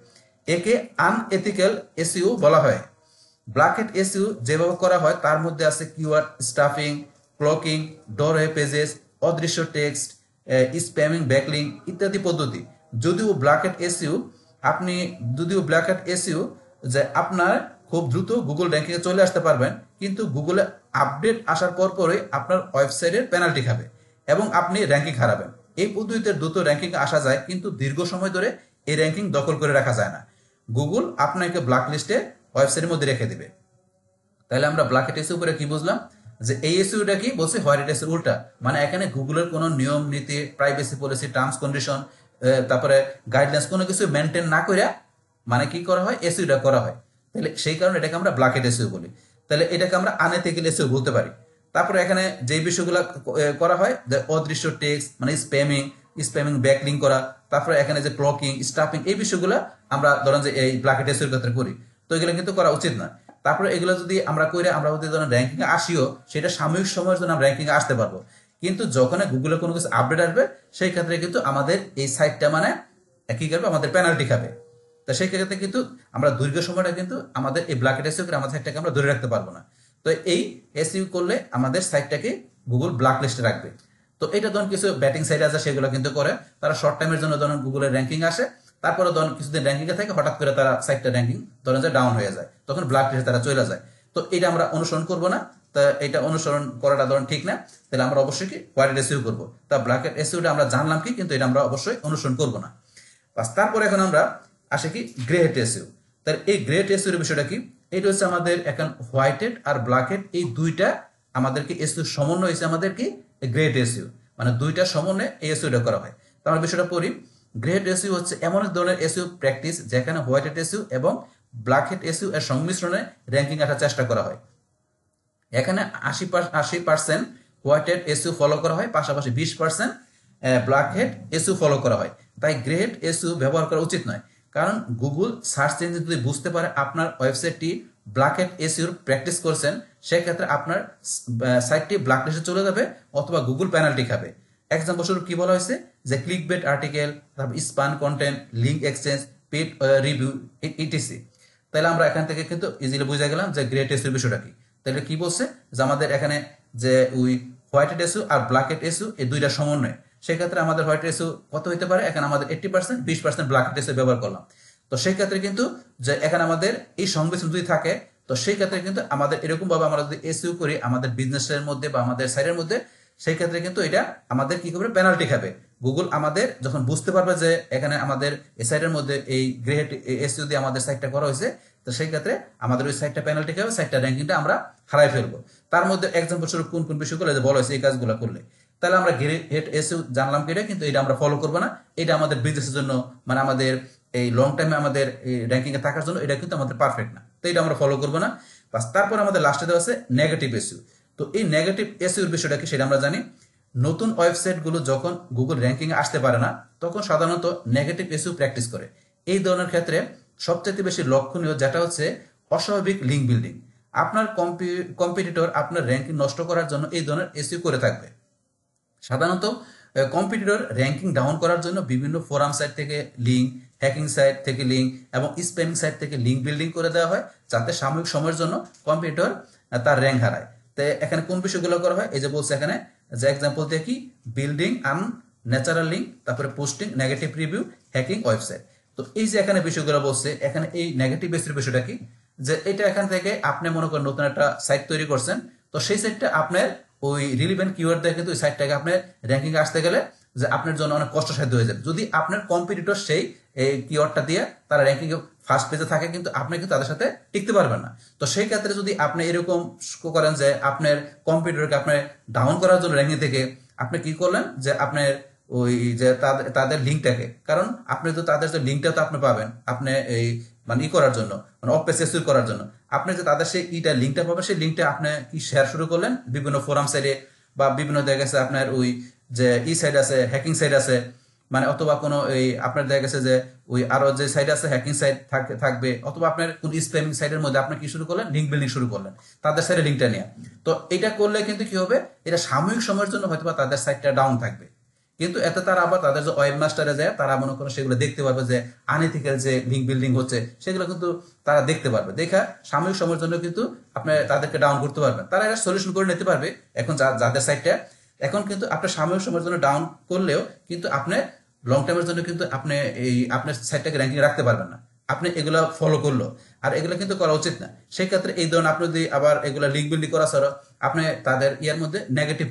একে আনএথিক্যাল এসইউ বলা হয়। ব্ল্যাক হ্যাট এসইউ যেভাবে করা হয় তার মধ্যে আছে keyword stuffing, clocking, doorway pages, অদৃশ্য টেক্সট, স্প্যামিং, ব্যাকলিং ইত্যাদি পদ্ধতি। যদিও ব্ল্যাক হ্যাট এসইউ যে আপনার খুব দ্রুত গুগল র্যাঙ্কিং এ চলে আসতে পারবেন, কিন্তু গুগলে আপডেট আসার পরই আপনার ওয়েবসাইটের পেনাল্টি খাবে এবং আপনি র্যাঙ্কিং হারাবেন। এই পদ্ধতিতে দ্রুত র্যাঙ্কিং আসা যায়, কিন্তু দীর্ঘ সময় ধরে এই র্যাঙ্কিং দখল করে রাখা যায় না। গুগল আপনাকে ব্ল্যাক লিস্টে ওয়েবসাইটের মধ্যে রেখে দিবে। তাহলে আমরা ব্ল্যাক হ্যাট এসইউ করে কি বুঝলাম, যে এই এসইউটা কি বলছে হোয়াইট হ্যাট এসইউর উল্টা। মানে এখানে গুগলের কোনো নিয়ম নীতি, প্রাইভেসি পলিসি, টার্মস কন্ডিশন, তারপরে গাইডলাইন্স কোনো কিছু মেনটেন না করে মানে কি করা হয়, এসইউটা করা হয়। তাহলে সেই কারণে এটাকে আমরা ব্ল্যাক হ্যাট এসইউ বলি। তাহলে এটাকে আমরা আনএথিক্যাল এসইউ বলতে পারি। তারপরে এখানে যে বিষয়গুলো করা হয়, যে অদৃশ্য টেক্সট মানে স্প্যামিং ব্যাকলিং করা, তারপরে এখানে যে ক্লকিং, স্টাফিং, এই বিষয়গুলো আমরা ধরেন যে এই ব্ল্যাক হ্যাট এসইউর ক্ষেত্রে করি, তো এগুলো কিন্তু করা উচিত না। তারপরে এগুলো যদি আমরা করে আমরা যদি ধরেন র্যাঙ্কিং এ আসিও, সেটা সাময়িক সময়ের জন্য আমরা র্যাঙ্কিং এ আসতে পারবো, কিন্তু যখন গুগলে কোনো কিছু আপডেট আসবে সেই ক্ষেত্রে কিন্তু আমাদের এই সাইটটা মানে কি করবে, আমাদের পেনাল্টি খাবে। তো সেই ক্ষেত্রে কিন্তু আমরা দীর্ঘ সময়টা কিন্তু আমাদের এই ব্ল্যাক হ্যাট এসইউ করে আমাদের সাইটটাকে আমরা ধরে রাখতে পারবো না। তো এই এসইউ করলে আমাদের সাইটটাকে গুগল ব্ল্যাক লিস্টে রাখবে। তো এটা ধরুন কিছু ব্যাটিং সাইট আছে সেগুলো কিন্তু করে, তারা শর্ট টাইমের জন্য ধরুন গুগলের র্যাঙ্কিং আসে, তারপরে ধরুন কিছুদিন র্যাঙ্কিং এ থাকে, হঠাৎ করে তারা সাইটটা র্যাঙ্কিং ধরেন যে ডাউন হয়ে যায়, তখন ব্ল্যাক লিস্টে তারা চলে যায়। তো এটা আমরা অনুসরণ করব না, তা এটা অনুসরণ করাটা ধরুন ঠিক না। তাহলে আমরা অবশ্যই কি হোয়াইট হ্যাট এসইউ করবো। তা ব্ল্যাক হ্যাট এসইউটা আমরা জানলাম কি, কিন্তু এটা আমরা অবশ্যই অনুসরণ করব না। বাস তারপরে এখন আমরা আসে কি গ্রে হ্যাট এসইউ। তাহলে এই গ্রে হ্যাট এসইউর বিষয়টা কি, এটা হচ্ছে আমাদের এখন হোয়াইট হ্যাট আর ব্ল্যাক হ্যাট এই দুইটা আমাদেরকে এসইউ সমন্বয় হয়েছে আমাদের কি গ্রে হ্যাট এসইউ, মানে দুইটা সমন্বয়ে এই এসইউটা করা হয়। তো আমরা বিষয়টা পড়ি। গ্রে হ্যাট এসইউ হচ্ছে এমন এক ধরনের এসইউ প্র্যাকটিস যেখানে হোয়াইট হ্যাট এসইউ এবং ব্ল্যাক হ্যাট এসইউ এর সংমিশ্রণে র্যাঙ্কিং আসার চেষ্টা করা হয়। এখানে 80% হোয়াইট হ্যাট এসইউ ফলো করা হয়, পাশাপাশি 20% ব্ল্যাক হ্যাট এসইউ ফলো করা হয়। তাই গ্রে হ্যাট এসইউ ব্যবহার করা উচিত নয়, কারণ গুগল সার্চ ইঞ্জিন যদি বুঝতে পারে আপনার ওয়েবসাইটটি ব্ল্যাক হ্যাট এসইউর প্র্যাকটিস করছেন, সেক্ষেত্রে আপনার সাইটটি ব্ল্যাক লিস্টে চলে যাবে অথবা গুগল পেনাল্টি খাবে। এক্সাম্পল স্বরূপ কি বলা হয়েছে, যে ক্লিক বেট আর্টিকেল, তারপর spun content, link exchange, paid review ETC. তাহলে আমরা এখান থেকে কিন্তু ইজিলি বুঝে গেলাম যে গ্রে হ্যাট এসইউর বিষয়টা কি। তাহলে কি বলছে, যে আমাদের এখানে যে ওই হোয়াইট হ্যাট এসইউ আর ব্ল্যাক হ্যাট এসইউ এই দুইটা সমন্বয়, সেক্ষেত্রে আমাদের হোয়াইট হ্যাট এসইউ কত হতে পারে, এখানে আমাদের 80%, 20% ব্ল্যাক হ্যাট এসইউ ব্যবহার করলাম। তো সেই ক্ষেত্রে কিন্তু যে এখানে আমাদের এই সংমিশ্রণ যদি থাকে, তো সেই ক্ষেত্রে কিন্তু আমাদের এরকম ভাবে আমরা যদি এসইউ করি আমাদের বিজনেসের মধ্যে বা আমাদের সাইটের মধ্যে, সেই ক্ষেত্রে কিন্তু এটা আমাদের কি করবে, পেনাল্টি খাবে। গুগল আমাদের যখন বুঝতে পারবে যে এখানে আমাদের এই সাইটের মধ্যে এই গ্রে হ্যাট এসইউ দিয়ে আমাদের সাইটটা করা হয়েছে, তো সেই ক্ষেত্রে আমাদের ওই সাইটটা পেনাল্টি খাবে, সাইটটা র্যাঙ্কিংটা আমরা হারাই ফেলবো। তার মধ্যে এক্সাম্পল স্বরূপ কোন কোন বিষয়গুলো যে বলা হয়েছে এই কাজগুলো করলে, তাহলে আমরা গ্রে হ্যাট এসইউ জানলাম কি, এটা কিন্তু এটা আমরা ফলো করবো না। এটা আমাদের বিজনেসের জন্য মানে আমাদের এই লং টাইমে আমাদের এই র্যাঙ্কিং এ থাকার জন্য এটা কিন্তু আমাদের পারফেক্ট না, তো এটা আমরা ফলো করবো না। বাস তারপর আমাদের লাস্টে দেওয়া আছে নেগেটিভ এসইউ। তো এই নেগেটিভ এসইউর বিষয়টা কি সেটা আমরা জানি। নতুন ওয়েবসাইটগুলো যখন গুগল র্যাঙ্কিং এ আসতে পারে না, তখন সাধারণত নেগেটিভ এসইউ প্র্যাকটিস করে। এই ধরনের ক্ষেত্রে সবচেয়ে বেশি লক্ষণীয় যেটা হচ্ছে অস্বাভাবিক লিঙ্ক বিল্ডিং। আপনার কম্পিটিটর আপনার র্যাঙ্কিং নষ্ট করার জন্য এই ধরনের এসইউ করে থাকবে। সাধারণত কম্পিটিটর র্যাঙ্কিং ডাউন করার জন্য বিভিন্ন ফোরাম সাইট থেকে লিঙ্ক, হ্যাকিং সাইট থেকে লিঙ্ক এবং স্প্যামিং সাইট থেকে লিঙ্ক বিল্ডিং করে দেওয়া হয়, যাতে সাময়িক সময়ের জন্য কম্পিটিটর তার র্যাঙ্ক হারায়। তো এখানে কোন বিষয়গুলো করা হয়, এই যে বলছে এখানে যে এক্সাম্পল দিয়ে কি, বিল্ডিং ন্যাচারাল লিঙ্ক, তারপরে posting negative review, hacking website. তো এই যে এখানে বিষয়গুলো বলছে, এখানে এই নেগেটিভ এসইউর বিষয়টা কি, যে এটা এখান থেকে আপনি মনে করেন নতুন একটা সাইট তৈরি করছেন, তো সেই সাইটটা আপনার ওই রিলিভেন্ট কিওয়ার্ড দিয়ে কিন্তু ওই সাইটটাকে আপনার র্যাঙ্কিং আসতে গেলে যে আপনার জন্য অনেক কষ্টসাধ্য হয়ে যাবে। যদি আপনার কম্পিটিটর সেই এই কিওয়ার্ডটা দিয়ে তারা র্যাঙ্কিং ফার্স্ট পেজে থাকে, কিন্তু আপনি কিন্তু তাদের সাথে টিকতে পারবেন না। তো সেই ক্ষেত্রে যদি আপনি এরকম করেন যে আপনার কম্পিটিটরকে আপনার ডাউন করার জন্য র্যাঙ্কিং থেকে আপনি কি করলেন, যে আপনার ওই যে তাদের লিঙ্কটাকে, কারণ আপনি তো তাদের যে লিঙ্কটা তো আপনি পাবেন আপনি এই মানে ই করার জন্য, মানে অফ পেজ এসইউ করার জন্য আপনি যে তাদের সেই লিঙ্কটা পাবেন, সেই লিঙ্কটা আপনি কি শেয়ার শুরু করলেন বিভিন্ন ফোরাম সাইটে বা বিভিন্ন জায়গায় আপনার ওই যে সাইট আছে, হ্যাকিং সাইট আছে, মানে অথবা কোনো এই আপনার দেখা গেছে যে ওই আরো যে সাইট আছে হ্যাকিং সাইট থাকবে, অথবা আপনার কোন স্প্যামিং সাইটের মধ্যে আপনি কি শুরু করলেন, লিঙ্ক বিল্ডিং শুরু করলেন তাদের সাইটে লিঙ্কটা নিয়ে। তো এটা করলে কিন্তু কি হবে, এটা সাময়িক সময়ের জন্য হয়তো তাদের সাইটটা ডাউন থাকবে, কিন্তু এতে তারা আবার তাদের যে ওয়েব মাস্টারে যায় তারা মনে করেন সেগুলো দেখতে পারবে যে আনএথিক্যাল যে লিঙ্ক বিল্ডিং হচ্ছে সেগুলো কিন্তু তারা দেখতে পারবে, দেখা সাময়িক সময়ের জন্য কিন্তু আপনি তাদেরকে ডাউন করতে পারবেন, তারা এটা সলিউশন করে নিতে পারবে। এখন যাদের সাইটটা এখন কিন্তু আপনার সাময়িক সময়ের জন্য ডাউন করলেও কিন্তু আপনি লং টাইমের জন্য কিন্তু আপনি এই আপনার সাইটটাকে র্যাঙ্কিং রাখতে পারবেন না, আপনি এগুলো ফলো করলো, আর এগুলো কিন্তু করা উচিত না। সেই ক্ষেত্রে এই ধরনের আপনি যদি আবার এগুলো লিঙ্ক বিল্ডিং করা ছাড়া আপনি তাদের ইয়ার মধ্যে নেগেটিভ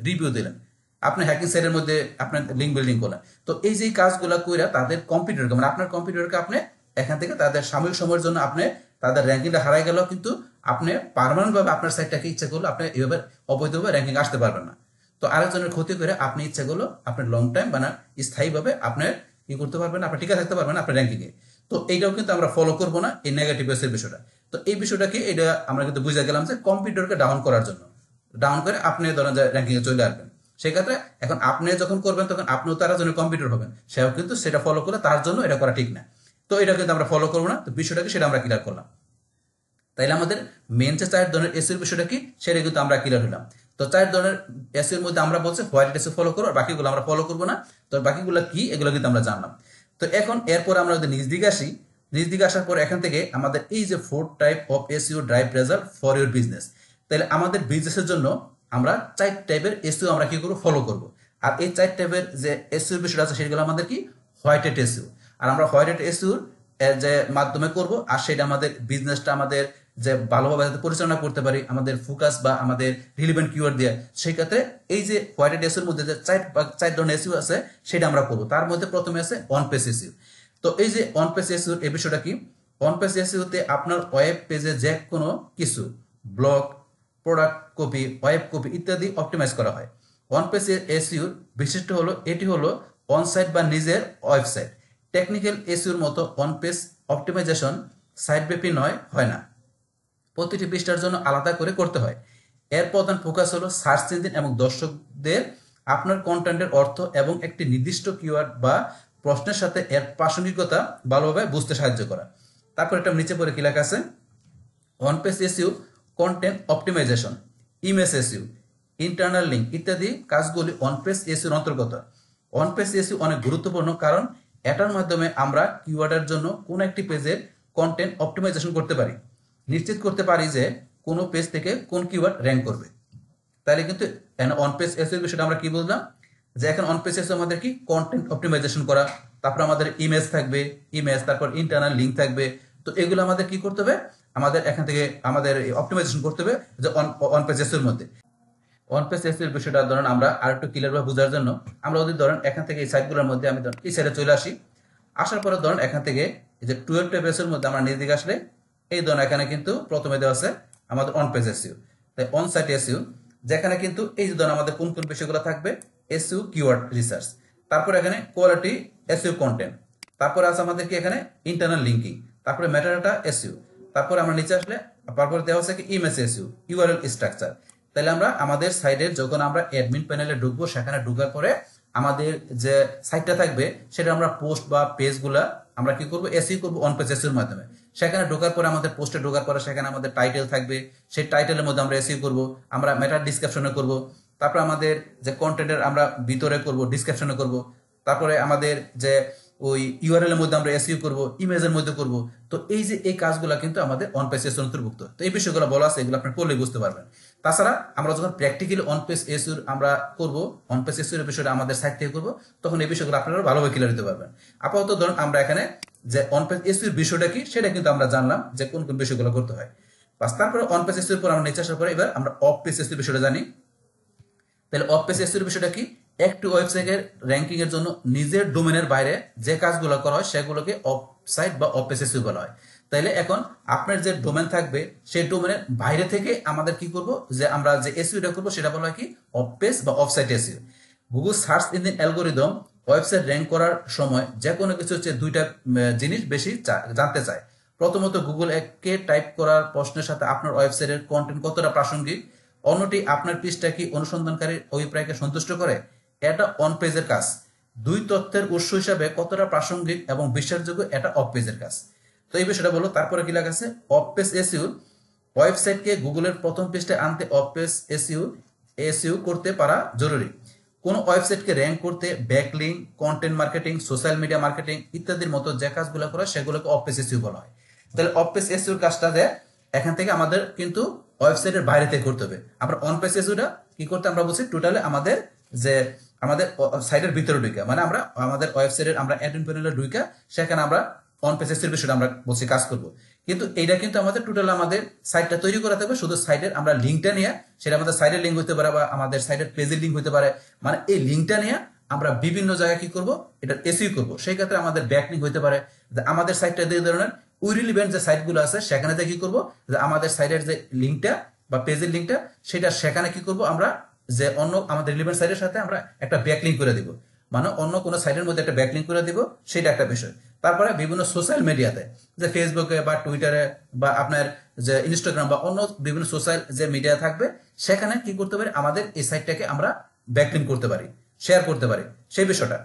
রিভিউ দিলেন, আপনি হ্যাকিং সাইটের মধ্যে আপনার লিঙ্ক বিল্ডিং করলেন, তো এই যে কাজগুলো কইরা তাদের কম্পিউটারকে মানে আপনার কম্পিউটারকে আপনি এখান থেকে তাদের সাময়িক সময়ের জন্য আপনি তাদের র্যাঙ্কিংটা হারাই গেল, কিন্তু আপনি পার্মানেন্ট ভাবে আপনার সাইটটাকে ইচ্ছা করলে আপনি এইভাবে অবৈধভাবে র্যাঙ্কিং আসতে পারবেন না। তো আরেকজনের ক্ষতি করে আপনি ইচ্ছা করলো আপনার লং টাইম মানে স্থায়ীভাবে আপনার কি করতে পারবেন, আপনি টিকে থাকতে পারবেন আপনার র্যাঙ্কিংয়ে। তো এইটাও কিন্তু আমরা ফলো করবো না এই নেগেটিভ এর বিষয়টা। তো এই বিষয়টাকে এটা আমরা কিন্তু বুঝে গেলাম যে কম্পিউটারকে ডাউন করার জন্য, ডাউন করে আপনি ধরেন যে র্যাঙ্কিং এ চলে আসবেন, সেক্ষেত্রে এখন আপনি যখন করবেন তখন আপনিও তার জন্য কম্পিউটার হবেন, সেও কিন্তু সেটা ফলো করে তার জন্য এটা করা ঠিক না। তো এটা কিন্তু আমরা ফলো করবো না, তো বিষয়টাকে সেটা আমরা ক্লিয়ার করলাম। তাইলে আমাদের মেন যে 4 ধরনের এসির বিষয়টা কি সেটা কিন্তু আমরা ক্লিয়ার হলাম। তো 4 ধরনের এসির মধ্যে আমরা বলছি হোয়াইট এসি ফলো করবো, আর বাকিগুলো আমরা ফলো করবো না। তো বাকিগুলো কি এগুলো কিন্তু আমরা জানলাম। তো এখন এরপর আমরা যদি নিজ দিকে আসি, নিজ দিকে আসার পর এখান থেকে আমাদের এই যে 4 type of SEO drive result for your business, তাহলে আমাদের বিজনেসের জন্য আমরা 4 টাইপের এসইও আমরা কি করবো, ফলো করবো। আর এই 4 টাইপের যে এসইও বিষয়টা আছে সেগুলো আমাদের কি হোয়াইট এট এসইও, আর আমরা হোয়াইট এট এসইওর যে মাধ্যমে করব, আর সেটা আমাদের বিজনেসটা আমাদের যে ভালোভাবে পরিচালনা করতে পারি আমাদের ফোকাস বা আমাদের রিলিভেন্ট কিওয়ার্ড দিয়ে, সেই ক্ষেত্রে এই যে হোয়াইট এট এসইওর মধ্যে যে 4 ধরনের এসইও আছে সেটা আমরা করবো। তার মধ্যে প্রথমে আছে অন পেজ এসইও। তো এই যে অন পেজ এসইওর এই বিষয়টা কি, অন পেজ এসইওতে আপনার ওয়েব পেজে যে কোনো কিছু blog, product copy, web copy ইত্যাদি অপটিমাইজ করা হয়। অন পেজ এসইওর বিশিষ্ট হলো এটি হলো অন সাইট বা নিজের ওয়েবসাইট। টেকনিক্যাল এসইওর মতো অন পেজ অপটিমাইজেশন সাইট ব্যাপী হয় না, প্রতিটি পৃষ্ঠার জন্য আলাদা করে করতে হয়। এর প্রধান ফোকাস হলো সার্চ ইঞ্জিন এবং দর্শকদের আপনার কন্টেন্টের অর্থ এবং একটি নির্দিষ্ট কিওয়ার্ড বা প্রশ্নের সাথে এর প্রাসঙ্গিকতা ভালোভাবে বুঝতে সাহায্য করা। তারপর একটা নিচে পরে কি লেখা আছে, on page SEO, content optimization, image SEO, internal link ইত্যাদি কাজগুলি অন পেজ এসইওর অন্তর্গত। অন পেজ এসইও অনেক গুরুত্বপূর্ণ, কারণ এটার মাধ্যমে আমরা কিওয়ার্ডের জন্য কোন একটি পেজের কন্টেন্ট অপটিমাইজেশন করতে পারি, নিশ্চিত করতে পারি যে কোন পেজ থেকে কোন কিওয়ার্ড র্যাঙ্ক করবে। তাহলে কিন্তু অন পেজ এসইও বিষয়টা আমরা কি বুঝলাম, যে এখন অন পেজ এসইও আমাদের কি কন্টেন্ট অপটিমাইজেশন করা, তারপর আমাদের ইমেজ থাকবে, ইমেজ, তারপর ইন্টারনাল লিঙ্ক থাকবে। তো এগুলো আমাদের কি করতে হবে, আমাদের এখান থেকে আমাদের অপটিমাইজেশন করতে হবে যে অন পেজ এসইওর মধ্যে। অন পেজ এসইওর বিষয়টা ধরেন আমরা আর একটু ক্লিয়ার ভাবে বোঝার জন্য আমরা যদি ধরেন এখান থেকে এই সাইটগুলোর মধ্যে আমি ধরেন এই সাইডে চলে আসি, আসার পরে ধরেন এখান থেকে এই যে 12 টাইপ এসইওর মধ্যে আমরা নিজ দিকে আসলে এই ধরুন এখানে কিন্তু প্রথমে দেওয়া আছে আমাদের অন পেজ এসইও, তাই অন সাইট এসইও, যেখানে কিন্তু এই যে ধরুন আমাদের কোন কোন বিষয়গুলো থাকবে, এসইও কিওয়ার্ড রিসার্চ, তারপর এখানে কোয়ালিটি এসইও কন্টেন্ট, তারপর আছে আমাদের কি এখানে ইন্টারনাল লিঙ্কিং, তারপরে মেটাডাটা এসইও, তারপরে আমরা নিচে আসলে তারপর দেওয়া আছে কি ইমেজ এসইও, ইউআরএল স্ট্রাকচার। তাহলে আমরা আমাদের সাইটে যখন আমরা অ্যাডমিন প্যানেলে ঢুকবো, সেখানে ঢুকার পরে আমাদের যে সাইটটা থাকবে সেটা আমরা পোস্ট বা পেজগুলা আমরা কি করবো, এসইও করবো অন পেজ এসইওর মাধ্যমে। সেখানে ঢোকার পরে আমাদের পোস্টে ঢোকার পরে সেখানে আমাদের টাইটেল থাকবে, সেই টাইটেলের মধ্যে আমরা এসইও করব, আমরা মেটা ডিসক্রিপশনে করব, তারপর আমাদের যে কন্টেন্টের আমরা ভিতরে করব, ডিসক্রিপশনে করব, তারপরে আমাদের যে ওই ইউআরএল এর মধ্যে আমরা এসইও করব, ইমেজের মধ্যে করব। তো এই যে এই কাজগুলো কিন্তু আমাদের অন পেজ এসইও অন্তর্ভুক্ত। তো এই বিষয়গুলো বলা আছে, এগুলো আপনি পড়লেই বুঝতে পারবেন। তাছাড়া আমরা যখন প্র্যাকটিক্যালি অন পেজ এসইও আমরা করব, অন পেজ এসইও এর বিষয়টা আমাদের সাইট থেকে করব, তখন এই বিষয়গুলো আপনারা ভালোভাবে ক্লিয়ার দিতে পারবেন। আপাতত ধরুন আমরা এখানে যে অন পেজ এসইওর বিষয়টা কি সেটা কিন্তু আমরা জানলাম যে কোন কোন বিষয়গুলো করতে হয়। বাস তারপরে অন পেজ এসইওর পর আমরা নিচে আসার পরে এবার আমরা অফ পেজ এসইওর বিষয়টা জানি। তাহলে অফ পেজ এসইওর বিষয়টা কি, একটি ওয়েবসাইটের র্যাঙ্কিং এর জন্য নিজের ডোমেনের বাইরে যে কাজগুলো করা হয় সেগুলোকে অফ সাইট বা অফ পেজ এসইও বলা হয়। তাইলে এখন আপনার যে ডোমেন থাকবে সেই ডোমেনের বাইরে থেকে আমাদের কি করব, যে আমরা যে এসইওটা করব সেটা বলা হয় কি অফ পেজ বা of sight SEO. Google search engine algorithm website rank করার সময় যে কোনো কিছু হচ্ছে দুইটা জিনিস বেশি জানতে চায়। প্রথমত গুগল কে টাইপ করার প্রশ্নের সাথে আপনার ওয়েবসাইটের কন্টেন্ট কতটা প্রাসঙ্গিক, অন্যটি আপনার পৃষ্ঠা কি অনুসন্ধানকারীর অভিপ্রায়কে সন্তুষ্ট করে, এটা অন পেজের কাজ, দুই তথ্যের উৎস হিসাবে কতটা প্রাসঙ্গিক এবং বিশ্বাসযোগ্য এটা অফ পেজের কাজ। তো এই বিষয়টা বলো। তারপরে কি লেখা আছে, অফ পেজ এসইও ওয়েবসাইটকে গুগলের প্রথম পৃষ্ঠায় আনতে অফ পেজ এসইও করতে পারা জরুরি। কোন ওয়েবসাইটকে র্যাঙ্ক করতে backlink, content marketing, social media marketing ইত্যাদির মতো যে কাজগুলো করা সেগুলোকে অফ পেজ এসইও বলা হয়। তাহলে অফ পেজ এসইওর কাজটা দেয় এখান থেকে আমাদের কিন্তু ওয়েবসাইটের বাইরে থেকে করতে হবে। আমরা অন পেজ এসইওটা কি করতে আমরা বলছি টোটালি আমাদের যে আমাদের সাইটের ভিতরে ঢুকা, মানে আমরা আমাদের ওয়েবসাইটের আমরা অ্যাডমিন প্যানেলে ঢুকা সেখানে আমরা অন পেজ এসইওর বিষয়টা আমরা বলছি কাজ করব। কিন্তু এইটা কিন্তু আমাদের টোটাল আমাদের সাইটটা তৈরি করাতে হবে, শুধু সাইটের আমরা লিঙ্কটা নিয়ে, সেটা আমাদের সাইটের লিঙ্ক হতে পারে বা আমাদের সাইটের পেজের লিঙ্ক হতে পারে, মানে এই লিঙ্কটা নিয়ে আমরা বিভিন্ন জায়গায় কি করব, এটা এসইও করব। সেই ক্ষেত্রে আমাদের ব্যাকলিঙ্ক হতে পারে, আমাদের সাইটটা এই ধরনের ইররিলেভেন্ট যে সাইটগুলো আছে সেখানে কি করব, যে আমাদের সাইটের যে লিঙ্কটা বা পেজের লিঙ্কটা সেটা সেখানে কি করব আমরা, যে অন্য আমাদের রিলেভেন্ট সাইটের সাথে আমরা একটা ব্যাকলিঙ্ক করে দিব, মানে অন্য কোনো সাইটের মধ্যে একটা ব্যাকলিঙ্ক করে দিব, সেটা একটা বিষয়। তারপরে বিভিন্ন সোশ্যাল মিডিয়াতে, যে ফেসবুকে বা টুইটারে বা আপনার যে ইনস্টাগ্রাম বা অন্য বিভিন্ন সোশ্যাল যে মিডিয়া থাকবে সেখানে কি করতে পারি, আমাদের এই সাইটটাকে আমরা ব্যাকলিঙ্ক করতে পারি, শেয়ার করতে পারি সেই বিষয়টা।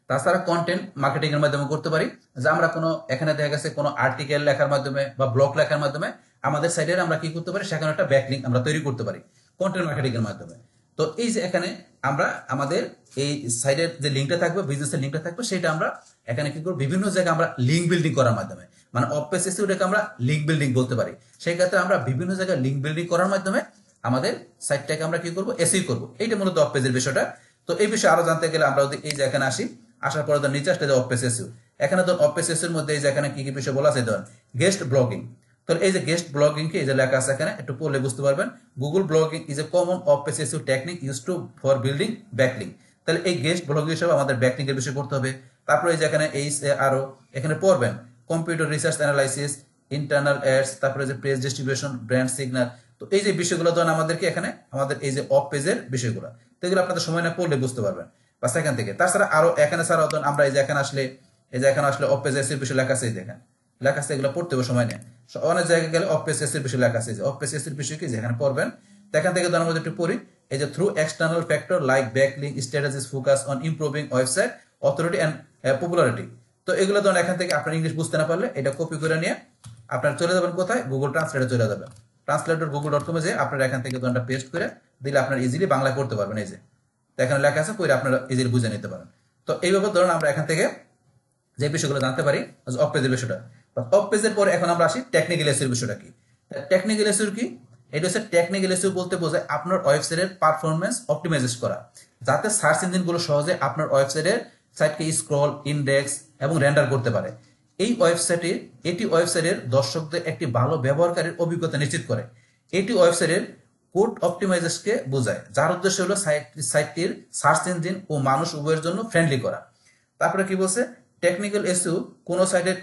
তাছাড়া কন্টেন্ট মার্কেটিং এর মাধ্যমে করতে পারি, যে আমরা কোনো এখানে দেখা গেছে কোনো আর্টিকেল লেখার মাধ্যমে বা ব্লগ লেখার মাধ্যমে আমাদের সাইটের আমরা কি করতে পারি, সেখানে একটা ব্যাকলিঙ্ক আমরা তৈরি করতে পারি কন্টেন্ট মার্কেটিং এর মাধ্যমে। তো এই যে এখানে আমরা আমাদের এই সাইটের যে লিঙ্কটা থাকবে, বিজনেসের লিঙ্কটা থাকবে, সেটা আমরা এখানে কি করব, বিভিন্ন জায়গায় আমরা লিঙ্ক বিল্ডিং করার মাধ্যমে, মানে অফ পেজ এসইওটাকে আমরা লিঙ্ক বিল্ডিং বলতে পারি। সেই ক্ষেত্রে আমরা বিভিন্ন জায়গায় লিঙ্ক বিল্ডিং করার মাধ্যমে আমাদের সাইটটাকে আমরা কি করব, এসইও করব। এইটা মূলত অফ পেজের বিষয়টা। তো এই বিষয়ে আরো জানতে গেলে আমরা যদি এই যে এখানে আসি, আসার পরে নিচে আসলে যে অফ পেজ এসইও, এখানে ধর অফ পেজ এসইওর মধ্যে এই যে এখানে কি কি বিষয় বলা আছে, ধর গেস্ট ব্লগিং। তো এই যে গেস্ট ব্লগিং কি এই যে লেখা আছে এখানে, একটু পড়লে বুঝতে পারবেন। Google blogging is a common of page SEO technique use to for building backlink. তাহলে এই গেস্ট ব্লগিং হিসেবে আমাদের ব্যাকলিঙ্ক এর বিষয় করতে হবে। তারপরে এই যে এখানে এই আরো এখানে পড়বেন computer research analysis, internal ads, তারপরে যে পেজ ডিস্ট্রিবিউশন, ব্র্যান্ড সিগন্যাল। তো এই যে বিষয়গুলো ধরেন আমাদেরকে এখানে আমাদের এই যে অফ পেজের বিষয়গুলো, তো এগুলো আপনাদের সময় না পড়লে বুঝতে পারবেন বাস এখান থেকে। তাছাড়া আরো এখানে ছাড়াও ধরুন আমরা এই যে এখানে আসলে অফ পেজ এসইওর বিষয় লেখা আছে, দেখেন লেখা আছে, এগুলো পড়তে হবে সময় নেই। অনেক জায়গায় গেলে অফ পেজ এসইওর বিষয় লেখা আছে, যে অফ পেজ এসইওর বিষয় কি যেখানে পড়বেন। তো এখান থেকে ধরুন আমরা একটু পড়ি, এই যে through external factor like backlink strategies focus on improving website authority and popularity. তো এগুলো ধরুন এখান থেকে আপনার ইংলিশ বুঝতে না পারলে এটা কপি করে নিয়ে আপনার চলে যাবেন কোথায়, গুগল ট্রান্সলেটে চলে যাবেন। translator.google.com এ যে আপনারা এখান থেকে দনটা পেস্ট করে দিলে আপনারা ইজিলি বাংলা করতে পারবেন। এই যে এখানে লেখা আছে, পড়ে আপনারা ইজিলি বুঝে নিতে পারেন। তো এইভাবে ধরুন আমরা এখান থেকে যে বিষয়গুলো জানতে পারি অফ পেজের বিষয়টা। অফ পেজের পরে এখন আমরা আসি টেকনিক্যাল এসইওর বিষয়টা কি। টেকনিক্যাল এসইও কি, এটা হচ্ছে টেকনিক্যাল এসইও বলতে বোঝায় আপনার ওয়েবসাইটের পারফরম্যান্স অপটিমাইজ করা, যাতে সার্চ ইঞ্জিনগুলো সহজে আপনার ওয়েবসাইটের সাইটকে স্ক্রল, ইন্ডেক্স এবং রেন্ডার করতে পারে। এটি ওয়েবসাইটের দর্শকদের একটি ভালো ব্যবহারকারীর অভিজ্ঞতা নিশ্চিত করে। এটি ওয়েবসাইটের কোড অপটিমাইজেশনকে বোঝায়, যার উদ্দেশ্য হলো সাইটটির সার্চ ইঞ্জিন ও মানুষ উভয়ের জন্য ফ্রেন্ডলি করা। তারপরে কি বলছে, টেকনিক্যাল এসইও কোন সাইটের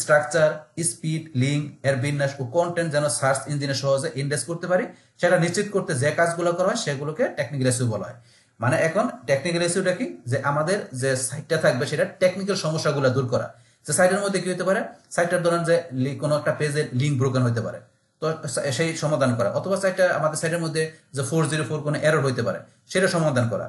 স্ট্রাকচার, স্পিড, লিঙ্ক এর বিন্যাস ও কন্টেন্ট যেন সার্চ ইঞ্জিনে সহজে ইন্ডেক্স করতে পারি সেটা নিশ্চিত করতে যে কাজগুলো করা হয় সেগুলোকে টেকনিক্যাল এসইও বলা হয়। মানে এখন টেকনিক্যাল এসইওটা কি, যে আমাদের যে সাইটটা থাকবে সেটা টেকনিক্যাল সমস্যাগুলো দূর করা। যে সাইটের মধ্যে কি হতে পারে, সাইটটার ধরেন যে কোনো একটা পেজের লিঙ্ক ব্রোকেন হতে পারে, তো সেই সমাধান করা, অথবা সাইটটা আমাদের সাইটের মধ্যে যে 404 কোনো এরর হতে পারে সেটা সমাধান করা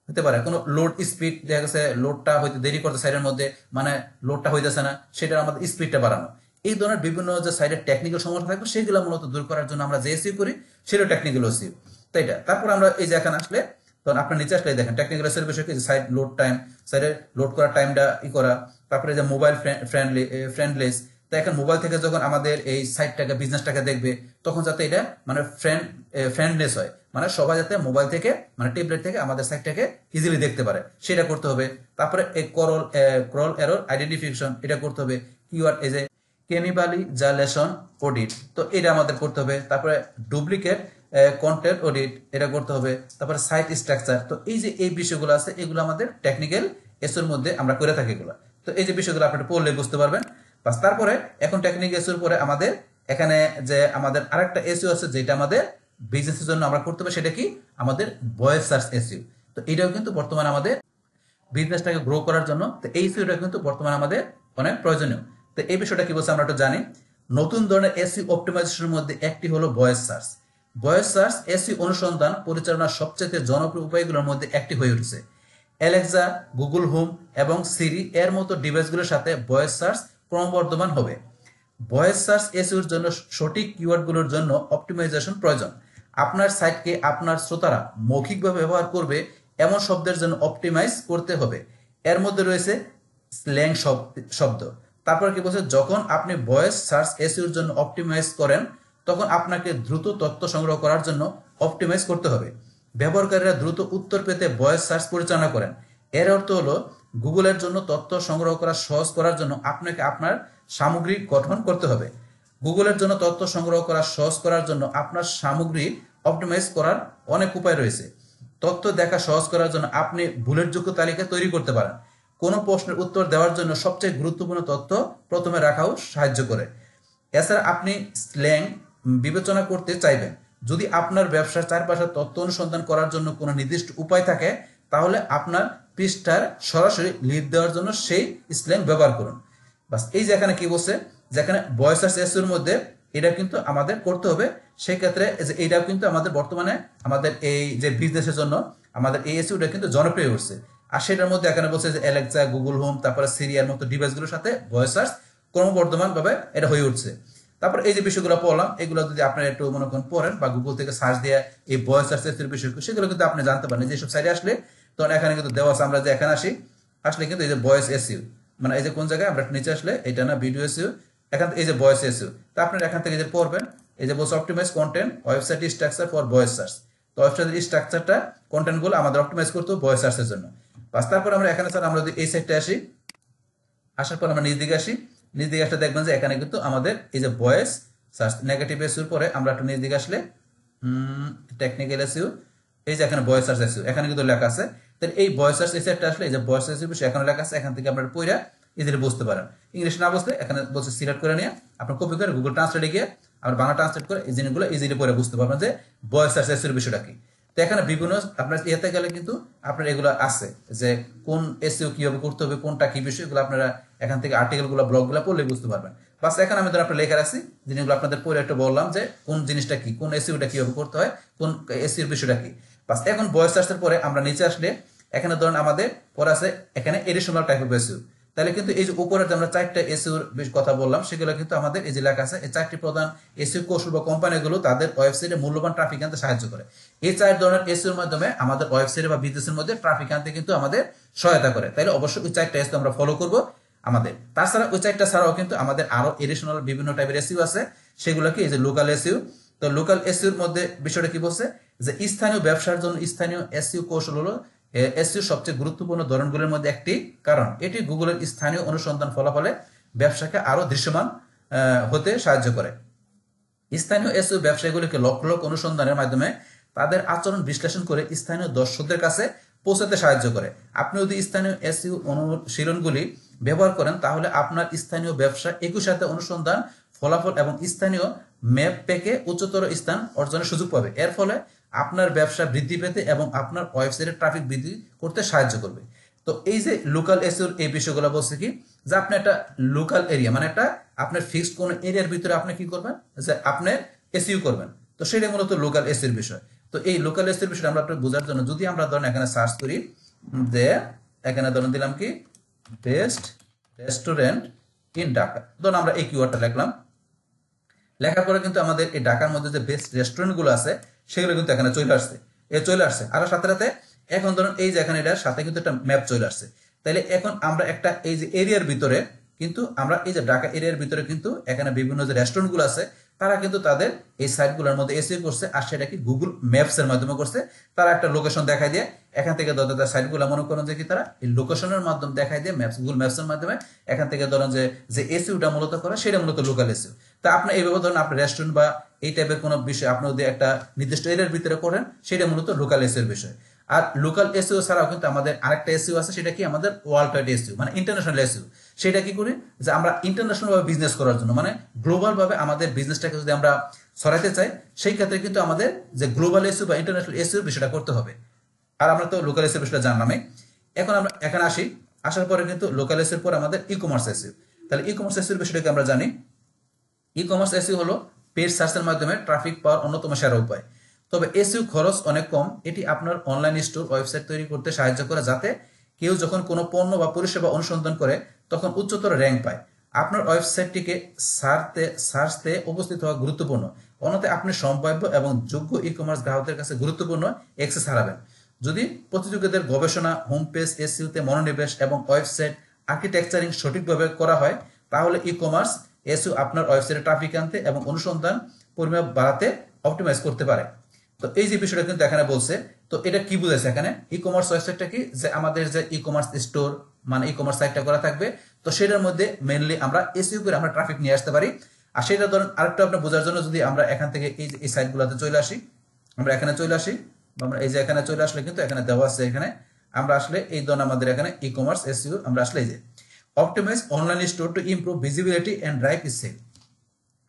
হতে পারে। কোনো লোড স্পিড দেখা গেছে লোডটা হইতে দেরি করতে সাইটের মধ্যে, মানে লোডটা হইতেছে না, সেটার আমাদের স্পিডটা বাড়ানো। এই ধরনের বিভিন্ন যে সাইটের টেকনিক্যাল সমস্যা থাকবে সেগুলো মূলত দূর করার জন্য আমরা যে এসইও করি সেটা টেকনিক্যাল এসইও। তো এটা তারপর আমরা এই যে এখানে আসলে তখন আপনার নিচে আসলে দেখেন টেকনিক্যাল এসইওর বিষয় কি, সাইট লোড টাইম, সাইটের লোড করার টাইমটা করা, তারপরে যে মোবাইল ফ্রেন্ডলেস। তো এখন মোবাইল থেকে যখন আমাদের এই সাইটটাকে বিজনেসটাকে দেখবে তখন যাতে এটা মানে ফ্রেন্ডলেস হয়, মানে সবাই যাতে মোবাইল থেকে মানে ট্যাবলেট থেকে আমাদের সাইটটাকে ইজিলি দেখতে পারে সেটা করতে হবে। তারপরে এই ক্রল এরর আইডেন্টিফিকেশন এটা করতে হবে। কিওয়ার্ড এই যে ক্যানিবালিজালেশন অডিট, তো এটা আমাদের করতে হবে। তারপরে ডুপ্লিকেট কন্টেন্ট অডিট এটা করতে হবে। তারপরে সাইট স্ট্রাকচার, তো এই যে এই বিষয়গুলো আছে এগুলো আমাদের টেকনিক্যাল এসইওর মধ্যে আমরা করে থাকি এগুলো। তো এই যে বিষয়গুলো আপনি পড়লে বুঝতে পারবেন বাস। তারপরে এখন টেকনিক্যাল এসইওর পরে আমাদের এখানে যে আমাদের আরেকটা এসইও আছে যেটা আমাদের বিজনেসের জন্য আমরা করতে হবে, সেটা কি আমাদের ভয়েস সার্চ এসইও। তো এটাও কিন্তু বর্তমানে আমাদের বিজনেসটাকে গ্রো করার জন্য, তো এই এসইওটা কিন্তু বর্তমানে আমাদের অনেক প্রয়োজনীয়। তো এই বিষয়টা কি বলছে আমরা একটু জানি। নতুন ধরনের এসইও অপটিমাইজেশনের মধ্যে একটি হলো voice search. Voice search SEO অনুসন্ধান পরিচালনার সবচেয়ে জনপ্রিয় উপায়গুলোর মধ্যে একটি হয়ে উঠেছে। অ্যালেক্সা, গুগল হোম এবং সিরি এর মতো ডিভাইসগুলোর সাথে ভয়েস সার্চ ক্রমবর্ধমান হবে। ভয়েস সার্চ এসইওর জন্য সঠিক কিওয়ার্ডগুলোর জন্য অপটিমাইজেশন প্রয়োজন। আপনার সাইটকে আপনার শ্রোতারা মৌখিকভাবে ব্যবহার করবে এমন শব্দের জন্য অপটিমাইজ করতে হবে। এর মধ্যে রয়েছে স্ল্যাং শব্দ। তারপর কি বলছে, যখন আপনি ভয়েস সার্চ এসইওর জন্য অপটিমাইজ করেন তখন আপনাকে দ্রুত তথ্য সংগ্রহ করার জন্য অপটিমাইজ করতে হবে। ব্যবহারকারীরা দ্রুত উত্তর পেতে ভয়েস সার্চ পরিচালনা করেন। এর অর্থ হলো গুগলের জন্য তথ্য সংগ্রহ করা সহজ করার জন্য আপনাকে আপনার সামগ্রী গঠন করতে হবে। গুগলের জন্য তথ্য সংগ্রহ করা সহজ করার জন্য আপনার সামগ্রী অপটিমাইজ করার অনেক উপায় রয়েছে। তথ্য দেখা সহজ করার জন্য আপনি ভুলেরযোগ্য তালিকা তৈরি করতে পারেন। কোনো প্রশ্নের উত্তর দেওয়ার জন্য সবচেয়ে গুরুত্বপূর্ণ তথ্য প্রথমে রাখাও সাহায্য করে। এছাড়া আপনি স্ল্যাং বিবেচনা করতে চাইবেন। যদি আপনার ব্যবসার চারপাশে তথ্য অনুসন্ধান করার জন্য কোনো নির্দিষ্ট উপায় থাকে তাহলে আপনার পৃষ্ঠার সরাসরি লিড দেওয়ার জন্য সেই স্ল্যাং ব্যবহার করুন। বাস, এই যে এখানে কি বলছে, যেখানে ভয়েস সার্চ এসইওর মধ্যে এটা কিন্তু আমাদের করতে হবে। সেই ক্ষেত্রে এইটাও কিন্তু আমাদের বর্তমানে আমাদের এই যে বিজনেসের জন্য আমাদের এই এসইওটা কিন্তু জনপ্রিয় হচ্ছে। আর সেটার মধ্যে এখানে বলছে যে অ্যালেক্সা, গুগল হোম, তারপরে সিরিয়ার মতো ডিভাইসগুলোর সাথে ভয়েস সার্চ ক্রমবর্ধমান ভাবে এটা হয়ে উঠছে। তারপর এই যে বিষয়গুলো পড়লাম, এগুলো যদি আপনারা একটু মনে করেন পড়েন বা গুগল থেকে সার্চ দিয়ে এই ভয়েস সার্চ এর বিষয়গুলো সেগুলো কিন্তু আপনি জানতে পারেন। যেসব সাইটে আসলে তখন এখানে কিন্তু দেওয়া আছে। আমরা যে এখানে আসলে কিন্তু এই যে ভয়েস এসইও, মানে এই যে কোন জায়গায় আমরা নিচে আসলে এটা না ভিডিও এসইও, এখান থেকে এই যে ভয়েস এসইও, তা আপনারা এখান থেকে যে পড়বেন এই যে বলছে optimize content website structure for voice search. তো ওয়েবসাইটের স্ট্রাকচারটা কন্টেন্টগুলো আমাদের অপটিমাইজ করতে হবে ভয়েস সার্চের জন্য। বাস, তারপর আমরা এখানে স্যার আমরা যদি এই সাইটে আসি, আসার পর আমরা নিজ দিকে আসি, নিজ দিকে আসলে দেখবেন যে এখানে কিন্তু আমাদের এই যে ভয়েস সার্চ নেগেটিভ এসইওর পরে আমরা একটু নিজ দিকে আসলে টেকনিক্যাল এসইও, এই যে এখানে ভয়েস সার্চ এসইও এখানে কিন্তু লেখা আছে। তাহলে এই ভয়েস সার্চ এই সাইটটা আসলে এই যে ভয়েস সার্চ বিষয় এখানে লেখা আছে, এখান থেকে আপনারা পড়া ইজিলি বুঝতে পারেন। ইংলিশ না বুঝলে এখানে বলছে সিলেক্ট করে নিয়ে আপনার কপি করে গুগল ট্রান্সলেটে গিয়ে আমরা বাংলা ট্রান্সলেট করে এই জিনিসগুলো ইজিলি পড়ে বুঝতে পারবেন যে ভয়েস সার্চ এসইওর বিষয়টা কি। তো এখানে বিভিন্ন আপনার ইয়েতে গেলে কিন্তু আপনার এগুলো আছে যে কোন এসইও কিভাবে করতে হবে, কোনটা কি বিষয়, এগুলো আপনারা এখান থেকে আর্টিকেলগুলো ব্লগগুলো পড়লে বুঝতে পারবেন। বাস, এখানে আমি ধর আপনার লেখা রাখছি জিনিসগুলো আপনাদের পড়ে একটু বললাম যে কোন জিনিসটা কি, কোন এসইওটা কিভাবে করতে হয়, কোন এসইওর বিষয়টা কি। বাস, এখন ভয়েস সার্চের পরে আমরা নিচে আসলে এখানে ধরুন আমাদের পরে আছে এখানে এডিশনাল টাইপ অফ এসইও। তাহলে কিন্তু এই যে উপরে যে আমরা চারটা এসইওর কথা বললাম সেগুলো কিন্তু আমাদের এই যে লেখা আছে, এই চারটি প্রধান এসইও কৌশল বা কোম্পানিগুলো তাদের ওয়েবসাইটে মূল্যবান ট্রাফিক আনতে সাহায্য করে। এই চার ধরনের এসইওর মাধ্যমে আমাদের ওয়েবসাইটে বা বিজনেসের মধ্যে ট্রাফিক আনতে কিন্তু আমাদের সহায়তা করে। তাইলে অবশ্যই ওই চারটা এসইও আমরা ফলো করব আমাদের। তাছাড়া ওই চারটা ছাড়াও কিন্তু আমাদের আরো এডিশনাল বিভিন্ন টাইপের এসইও আছে, সেগুলোকে এই যে লোকাল এসইও। তো লোকাল এসইওর মধ্যে বিষয়টা কি বলছে যে স্থানীয় ব্যবসার জন্য স্থানীয় এসইও কৌশল হলো এসইও সবচেয়ে গুরুত্বপূর্ণ ধরনগুলোর মধ্যে একটি, কারণ এটি গুগলের স্থানীয় অনুসন্ধান ফলাফলে ব্যবসাকে আরো দৃশ্যমান হতে সাহায্য করে। স্থানীয় এসইও ব্যবসায়ীগুলিকে লক্ষ লক্ষ অনুসন্ধানের মাধ্যমে তাদের আচরণ বিশ্লেষণ করে স্থানীয় দর্শকদের কাছে পৌঁছাতে সাহায্য করে। আপনি যদি স্থানীয় এসইও অনুশীলনগুলি ব্যবহার করেন তাহলে আপনার স্থানীয় ব্যবসা একই সাথে অনুসন্ধান ফলাফল এবং স্থানীয় ম্যাপ পেকে উচ্চতর স্থান অর্জনের সুযোগ পাবে। এর ফলে আপনার ব্যবসা বৃদ্ধি পেতে এবং আপনার ওয়েবসাইটের ট্রাফিক বৃদ্ধি করতে সাহায্য করবে। তো এই যে লোকাল এসইওর এই বিষয়গুলো বলছে কি যে আপনি একটা লোকাল এরিয়া মানে একটা আপনার ফিক্সড কোন এরিয়ার ভিতরে আপনি কি করবেন যে আপনি এসইও করবেন। তো সেটা মূলত লোকাল এসইওর বিষয়। তো এই লোকাল এসইওর বিষয়টা আমরা একটু বোঝার জন্য যদি আমরা ধরেন এখানে সার্চ করি যে এখানে ধরুন দিলাম কি বেস্ট রেস্টুরেন্ট ইন ঢাকা, ধরুন আমরা এই কিওয়ার্ডটা লিখলাম, লেখার পরে কিন্তু আমাদের এই ঢাকার মধ্যে যে বেস্ট রেস্টুরেন্ট গুলো আছে সেগুলো কিন্তু এখানে চলে আসছে। আর সাথে সাথে এখন ধরুন এই যে এখানে এটার সাথে কিন্তু একটা ম্যাপ চলে আসছে। তাহলে এখন আমরা একটা এই যে এরিয়ার ভিতরে কিন্তু আমরা এই যে ঢাকা এরিয়ার ভিতরে কিন্তু এখানে বিভিন্ন যে রেস্টুরেন্ট গুলো আছে তারা কিন্তু তাদের এই সাইটগুলোর মধ্যে এসইও করছে, আর সেটা কি গুগল ম্যাপস এর মাধ্যমে করছে। তারা একটা লোকেশন দেখাই দিয়ে এখান থেকে ধরো তার সাইটগুলো মনে করেন যে কি তারা এই লোকেশনের মাধ্যমে দেখাই দিয়ে গুগল ম্যাপস এর মাধ্যমে এখান থেকে ধরেন যে এসইওটা মূলত করে সেটা মূলত লোকাল এসইও। তা আপনি এইভাবে ধরেন আপনি রেস্টুরেন্ট বা এই টাইপের কোনো বিষয় আপনি যদি একটা নির্দিষ্ট এরিয়ার ভিতরে করেন সেটা মূলত লোকাল এসইওর বিষয়। আর লোকাল এসইও ছাড়াও কিন্তু আমাদের আরেকটা এসইও আছে, সেটা কি আমাদের ওয়ার্ল্ড ওয়াইড এসইও মানে ইন্টারন্যাশনাল এসইও। সেটা কি করি যে আমরা ইন্টারন্যাশনাল ভাবে বিজনেস করার জন্য মানে গ্লোবাল ভাবে আমাদের বিজনেসটাকে যদি আমরা ছড়াতে চাই সেই ক্ষেত্রে কিন্তু আমাদের যে গ্লোবাল এসইও বা ইন্টারন্যাশনাল এসইও বিষয়টা করতে হবে। আর আমরা তো লোকাল এসইও বিষয়টা জানলামই। এখন আমরা এখানে আসার পরে কিন্তু লোকাল এসইওর পর আমাদের ই কমার্স এসইও। তাহলে ই কমার্স এসইওর বিষয়টাকে আমরা জানি। ই কমার্স এসইও হলো পেড সার্চের মাধ্যমে ট্রাফিক পাওয়ার অন্যতম সেরা উপায়। তবে এসইও খরচ অনেক কম। এটি আপনার অনলাইন স্টোর ওয়েবসাইট তৈরি করতে সাহায্য করে, যাতে কেউ যখন কোনো পণ্য বা পরিষেবা অনুসন্ধান করে তখন উচ্চতর র্যাঙ্ক পায়। আপনার ওয়েবসাইটটিকে সার্চতে উপস্থিত হওয়া গুরুত্বপূর্ণ, অন্যথায় আপনি সম্ভাব্য এবং যোগ্য ই কমার্স গ্রাহকদের কাছে গুরুত্বপূর্ণ অ্যাক্সেস হারাবেন। যদি প্রতিযোগীদের গবেষণা, হোম পেজ এসইওতে মনোনিবেশ এবং ওয়েবসাইট আর্কিটেকচারিং সঠিকভাবে করা হয়, তাহলে ই কমার্স এসইও আপনার ওয়েবসাইটে ট্রাফিক আনতে এবং অনুসন্ধান পরিমাপ বাড়াতে অপটিমাইজ করতে পারে। তো এই যে বিষয়টা কিন্তু এখানে বলছে, তো এটা কি বুঝাইছে এখানে, ই কমার্স ওয়েবসাইটটা কি, যে আমাদের যে ই কমার্স স্টোর মানে ই কমার্স সাইটটা করা থাকবে, তো সেটার মধ্যে মেইনলি আমরা এসইও করে আমরা ট্রাফিক নিয়ে আসতে পারি। আর সেটা ধরুন আরেকটু আপনার বোঝার জন্য যদি আমরা এখান থেকে এই সাইটগুলোতে চলে আসি, আমরা এখানে চলে আসি, আমরা এই যে এখানে চলে আসলে কিন্তু এখানে দেওয়া আছে, এখানে আমরা আসলে এই ধরনের আমাদের এখানে ই কমার্স এসইও আমরা আসলে এই যে optimize online store to improve visibility and drive sale,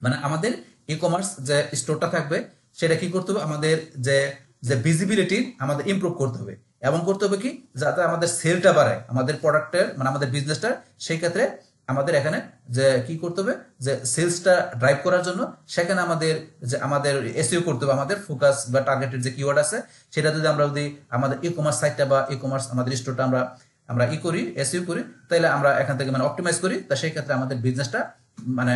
মানে আমাদের ই কমার্স যে স্টোরটা থাকবে সেটা কি করতে হবে, আমাদের যে যে ভিজিবিলিটি আমাদের ইমপ্রুভ করতে হবে, এবং করতে হবে কি যাতে আমাদের সেলটা বাড়ে, আমাদের প্রোডাক্টের মানে আমাদের বিজনেসটা, সেই ক্ষেত্রে আমাদের এখানে যে কি করতে হবে, যে সেলসটা ড্রাইভ করার জন্য সেখানে আমাদের এসইও করতে হবে, আমাদের ফোকাস বা টার্গেটের যে কিওয়ার্ড আছে সেটা যদি আমাদের ই কমার্স সাইটটা বা ই কমার্স আমাদের স্টোরটা আমরা আমরা ই করি, এসইও করি, তাহলে আমরা এখান থেকে মানে অপটিমাইজ করি, তা সেই ক্ষেত্রে আমাদের বিজনেসটা মানে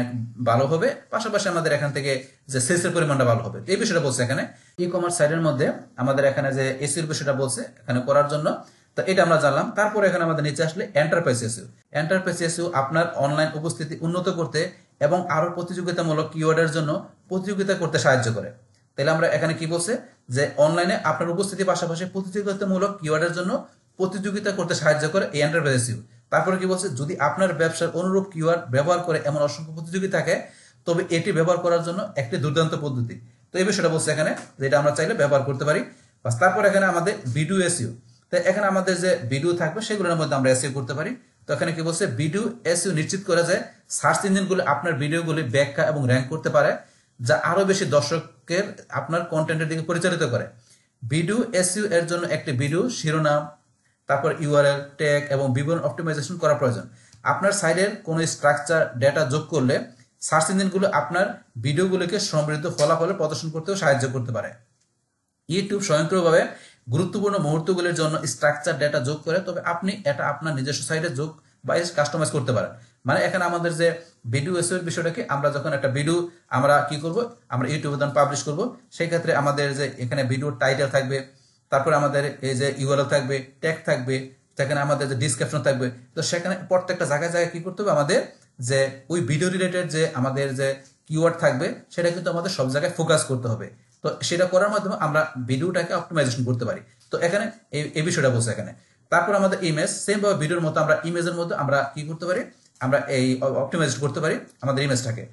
ভালো হবে, পাশাপাশি আমাদের এখান থেকে যে সেলসের পরিমাণটা ভালো হবে। এই বিষয়টা বলছে এখানে ই কমার্স সাইটের মধ্যে আমাদের এখানে যে এসইওর বিষয়টা বলছে এখানে করার জন্য, তো এটা আমরা জানলাম। তারপরে এখানে আমাদের নিচে আসলে এন্টারপ্রাইজ এসইও। এন্টারপ্রাইজ এসইও আপনার অনলাইন উপস্থিতি উন্নত করতে এবং আরো প্রতিযোগিতামূলক কিওয়ার্ডের জন্য প্রতিযোগিতা করতে সাহায্য করে। তাহলে আমরা এখানে কি বলছে, যে অনলাইনে আপনার উপস্থিতির পাশাপাশি প্রতিযোগিতামূলক কিওয়ার্ডের জন্য প্রতিযোগিতা করতে সাহায্য করে এই এন্টারপ্রাইজ এসইও। তারপরে কি বলছে, যদি আপনার ব্যবসার অনুরূপ কিওয়ার্ড ব্যবহার করে এমন অসংখ্য প্রতিযোগী থাকে, তবে এটি ব্যবহার করার জন্য একটি দুর্দান্ত পদ্ধতি। তো এই বিষয়টা বলছে এখানে, যেটা আমরা চাইলে ব্যবহার করতে পারি। তারপর এখানে আমাদের ভিডিও এসইও, তো এখানে আমাদের যে ভিডিও থাকবে সেগুলোর মধ্যে আমরা এসইও করতে পারি। তো এখানে কি বলছে, ভিডিও এসইও নিশ্চিত করে যে সার্চ ইঞ্জিনগুলো আপনার ভিডিওগুলি ব্যাখ্যা এবং র্যাঙ্ক করতে পারে, যা আরো বেশি দর্শকের আপনার কন্টেন্টের দিকে পরিচালিত করে। ভিডিও এসইও এর জন্য একটি ভিডিও শিরোনাম, তারপর ইউআরএল ট্যাগ এবং বিবরণ অপটিমাইজেশন করা প্রয়োজন। আপনার সাইটের কোনো স্ট্রাকচার ডেটা যোগ করলে সার্চ ইঞ্জিনগুলো আপনার ভিডিওগুলোকে সমৃদ্ধ ফলাফলে প্রদর্শন করতেও সাহায্য করতে পারে। ইউটিউব স্বয়ংক্রিয়ভাবে গুরুত্বপূর্ণ মুহূর্তগুলির জন্য স্ট্রাকচার ডেটা যোগ করে, তবে আপনি এটা আপনার নিজস্ব সাইটে যোগ বা কাস্টমাইজ করতে পারেন। মানে এখানে আমাদের যে ভিডিও এসইওর বিষয়টা কি, আমরা যখন একটা ভিডিও আমরা কি করব, আমরা ইউটিউবে যখন পাবলিশ করব, সেই ক্ষেত্রে আমাদের যে এখানে ভিডিওর টাইটেল থাকবে, তারপরে আমাদের এই যে ইউআরএল থাকবে, ট্যাগ থাকবে, সেখানে আমাদের যে ডিসক্রিপশন থাকবে, তো সেখানে প্রত্যেকটা জায়গায় জায়গায় কি করতে হবে, আমাদের যে ওই ভিডিও রিলেটেড যে আমাদের যে কিওয়ার্ড থাকবে সেটা কিন্তু আমাদের সব জায়গায় ফোকাস করতে হবে। তো সেটা করার মাধ্যমে আমরা ভিডিওটাকে অপটিমাইজেশন করতে পারি। তো এখানে এই বিষয়টা বলছে এখানে। তারপর আমাদের ইমেজ, সেম ভাবে ভিডিওর মতো আমরা ইমেজের মধ্যে আমরা কি করতে পারি, আমরা এই অপটিমাইজ করতে পারি আমাদের ইমেজটাকে।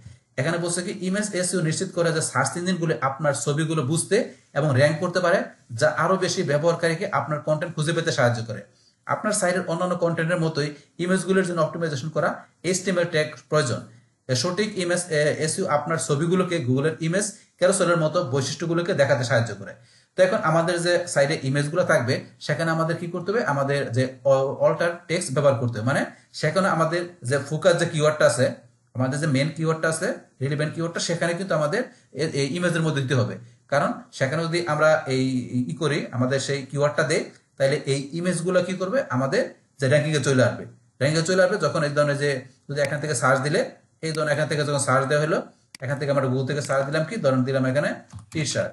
এখানে বলছে কি, ইমেজ এসইও নিশ্চিত করে যে সার্চ ইঞ্জিনগুলো আপনার ছবিগুলো বুঝতে এবং র্যাঙ্ক করতে পারে, যা আরো বেশি ব্যবহারকারীকে আপনার কন্টেন্ট খুঁজে পেতে সাহায্য করে। আপনার সাইটের অন্যান্য কন্টেন্টের মতোই ইমেজগুলোর জন্য অপটিমাইজেশন করা এইচটিএমএল ট্যাগ প্রয়োজন। সঠিক ইমেজ এসইও আপনার ছবিগুলোকে গুগলের ইমেজ ক্যারোসেলের মতো বৈশিষ্ট্যগুলোকে দেখাতে সাহায্য করে। তো এখন আমাদের যে সাইডে ইমেজগুলো থাকবে সেখানে আমাদের কি করতে হবে, আমাদের যে অল্টার টেক্সট ব্যবহার করতে হবে, মানে সেখানে আমাদের যে ফোকাস যে কিওয়ার্ডটা আছে, আমাদের যে মেন কিওয়ার্ডটা আছে, রিলেভেন্ট কিওয়ার্ডটা, সেখানে কিন্তু আমাদের এই ইমেজের মধ্যে দিতে হবে। কারণ সেখানে যদি আমরা এই করি, আমাদের সেই কিওয়ার্ডটা দেই, তাহলে এই ইমেজগুলো কি করবে, আমাদের যে র্যাঙ্কিংয়ে চলে আসবে। র্যাঙ্কিংয়ে চলে আসবে যখন এই ধরনের যে, যদি এখান থেকে সার্চ দিলে, এই ধরনের এখান থেকে যখন সার্চ দেওয়া হলো, এখান থেকে আমরা গুগল থেকে সার্চ দিলাম, কি ধরুন দিলাম এখানে টি শার্ট,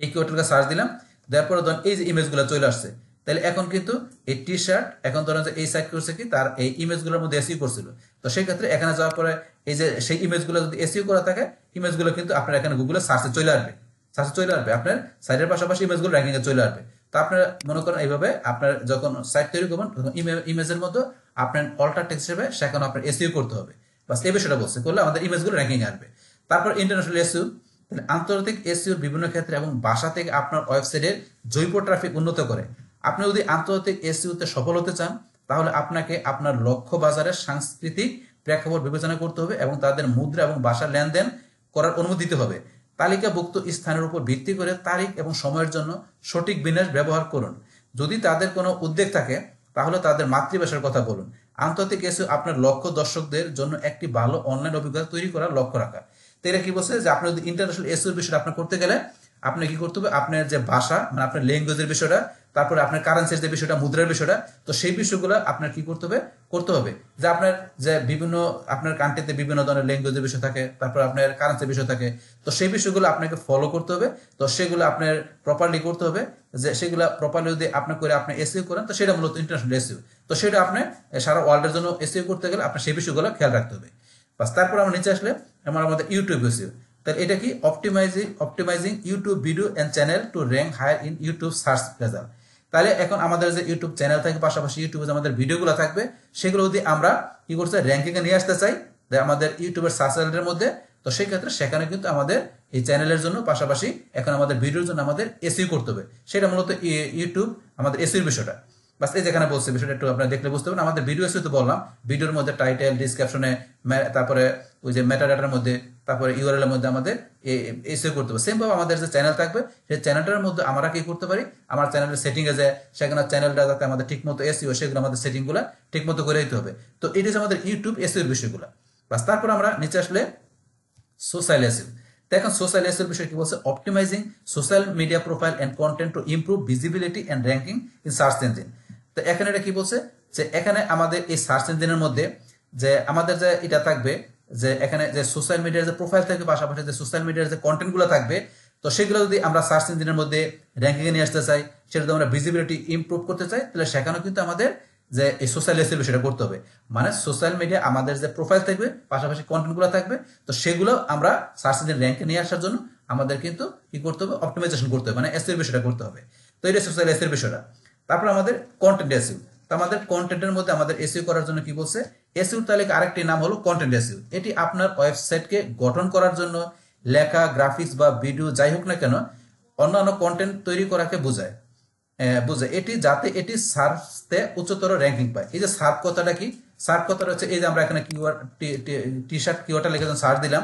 এই কিওয়ার্ডটাকে সার্চ দিলাম, দেওয়ার পরে ধরুন এই যে ইমেজগুলো চলে আসছে, তাহলে এখন কিন্তু এই টি শার্ট এখন ধরেন যে এই সাইট করছে কি, তার এই ইমেজগুলোর মধ্যে এসইও করছিল। তো সেই ক্ষেত্রে এখানে যাওয়ার পরে এই যে সেই ইমেজগুলো যদি এসইও করা থাকে, ইমেজগুলো কিন্তু আপনার এখানে গুগলে সার্চে চলে আসবে, আপনার সাইটের পাশাপাশি ইমেজগুলো র্যাঙ্কিং এ চলে আসবে। তো আপনারা মনে করেন এইভাবে আপনার যখন সাইট তৈরি করবেন, তখন ইমেজের মধ্যে আপনার অল্টার টেক্সট হিসেবে সেখানে আপনার এসইও করতে হবে। বাস এই বিষয়টা বলছে, করলে আমাদের ইমেজগুলো র্যাঙ্কিং আসবে। তারপর ইন্টারন্যাশনাল এসইও, আন্তর্জাতিক এসইওর বিভিন্ন ক্ষেত্রে এবং ভাষা থেকে আপনার ওয়েবসাইটের জৈব ট্রাফিক উন্নত করে। আপনি যদি আন্তর্জাতিক এসইওতে সফল হতে চান, তাহলে আপনাকে আপনার লক্ষ্য বাজারের সাংস্কৃতিক প্রেক্ষাপট বিবেচনা করতে হবে এবং তাদের মুদ্রা এবং ভাষার লেনদেন করার অনুমতি দিতে হবে। তালিকাভুক্ত স্থানের উপর ভিত্তি করে তারিখ এবং সময়ের জন্য সঠিক বিন্যাস ব্যবহার করুন। যদি তাদের কোনো উদ্বেগ থাকে, তাহলে তাদের মাতৃভাষার কথা বলুন। আন্তর্জাতিক এসইও আপনার লক্ষ্য দর্শকদের জন্য একটি ভালো অনলাইন অভিজ্ঞতা তৈরি করার লক্ষ্য রাখা। তো এটা কি বলছে যে আপনি যদি ইন্টারন্যাশনাল এসইও বিষয়টা আপনি করতে গেলে আপনি কি করতে হবে, আপনার যে ভাষা মানে আপনার ল্যাঙ্গুয়েজের বিষয়টা, তারপরে আপনার কারেন্সির যে বিষয়টা, মুদ্রার বিষয়টা, তো সেই বিষয়গুলো আপনার কি করতে হবে যে আপনার যে বিভিন্ন আপনার কান্ট্রিতে বিভিন্ন ধরনের ল্যাঙ্গুয়েজের বিষয় থাকে, তারপর আপনার কারেন্সির বিষয় থাকে, তো সেই বিষয়গুলো আপনাকে ফলো করতে হবে। তো সেগুলো আপনার প্রপারলি করতে হবে, যে সেগুলো প্রপারলি যদি আপনি করে আপনি এসইও করেন তো সেটা মূলত ইন্টারন্যাশনাল এসইও। তো সেটা আপনি সারা ওয়ার্ল্ডের জন্য এসইও করতে গেলে আপনার সেই বিষয়গুলো খেয়াল রাখতে হবে। বাস তারপর আমরা নিচে আসলে আমাদের ইউটিউব এসইও। তাহলে এটা কি optimizing YouTube video and channel to rank higher in YouTube search result. তাহলে এখন আমাদের যে ইউটিউব চ্যানেল থাকে, পাশাপাশি ইউটিউবে যে আমাদের ভিডিওগুলো থাকবে, সেগুলো যদি আমরা কি করতে র্যাঙ্কিং এ নিয়ে আসতে চাই আমাদের ইউটিউবের সার্চ রেজাল্টের মধ্যে, তো সেই ক্ষেত্রে সেখানে কিন্তু আমাদের এই চ্যানেলের জন্য পাশাপাশি এখন আমাদের ভিডিওর জন্য আমাদের এসইও করতে হবে। সেটা মূলত ইউটিউব আমাদের এসইওর বিষয়টা। বাস এই যেখানে বলছে বিষয়টা একটু আপনারা দেখলে বুঝতে পারবেন। আমাদের ভিডিও এসইও তো বললাম, ভিডিওর মধ্যে টাইটেল, ডিসক্রিপশনে, তারপরে ওই যে মেটাডাটার মধ্যে, তারপরে ইউআরএল এর মধ্যে আমাদের এসইও করতে হবে। সেম ভাবে আমাদের যে চ্যানেল থাকবে সেই চ্যানেলটার মধ্যে আমরা কি করতে পারি, আমার চ্যানেলের সেটিং এ যায়, সেখানে চ্যানেলটা যাতে আমাদের ঠিকমতো এসইও, সেগুলো আমাদের সেটিং গুলা ঠিকমতো করে দিতে হবে। তো এটা হচ্ছে আমাদের ইউটিউব এসইওর বিষয়গুলো। বাস তারপর আমরা নিচে আসলে সোশ্যাল এসইও। তো এখন সোশ্যাল এসইওর বিষয় কি বলছে, optimizing social media profile and content to improve visibility and ranking in search engine. তো এখানে এটা কি বলছে যে এখানে আমাদের এই সার্চ ইঞ্জিনের মধ্যে যে আমাদের যে এটা থাকবে, যে এখানে যে সোশ্যাল মিডিয়ার যে প্রোফাইল থাকবে, পাশাপাশি যে সোশ্যাল মিডিয়ার যে কন্টেন্ট গুলো থাকবে, তো সেগুলো যদি আমরা সার্চ ইঞ্জিনের মধ্যে র্যাঙ্কিং এ নিয়ে আসতে চাই, সেটা যদি আমরা ভিজিবিলিটি ইমপ্রুভ করতে চাই, তাহলে সেখানেও কিন্তু আমাদের যে এই সোশ্যাল এসইও বিষয়টা করতে হবে। মানে সোশ্যাল মিডিয়া আমাদের যে প্রোফাইল থাকবে, পাশাপাশি কন্টেন্ট গুলো থাকবে, তো সেগুলো আমরা সার্চ ইঞ্জিন র্যাঙ্কে নিয়ে আসার জন্য আমাদের কিন্তু কি করতে হবে, অপটিমাইজেশন করতে হবে, মানে এসইও বিষয়টা করতে হবে। তো এটা সোশ্যাল এসইও বিষয়টা। তারপর আমাদের কন্টেন্ট এসইও। তো আমাদের কন্টেন্টের মধ্যে আমাদের এসইও করার জন্য কি বলছে, এসইওর তালিকা আরেকটি নাম হলো কন্টেন্ট এসইও। এটি আপনার ওয়েবসাইটকে গঠন করার জন্য লেখা, গ্রাফিক্স বা ভিডিও যাই হোক না কেন অন্যান্য কন্টেন্ট তৈরি করাকে বোঝায়। এটি যাতে এটি সার্চতে উচ্চতর র্যাঙ্কিং পায়। এই যে সার্চ কথাটা কি, সার্চ কথাটা হচ্ছে এই যে আমরা এখানে কিওয়ার্ড টি শার্ট কিওয়ার্ডটা লিখে সার্চ দিলাম,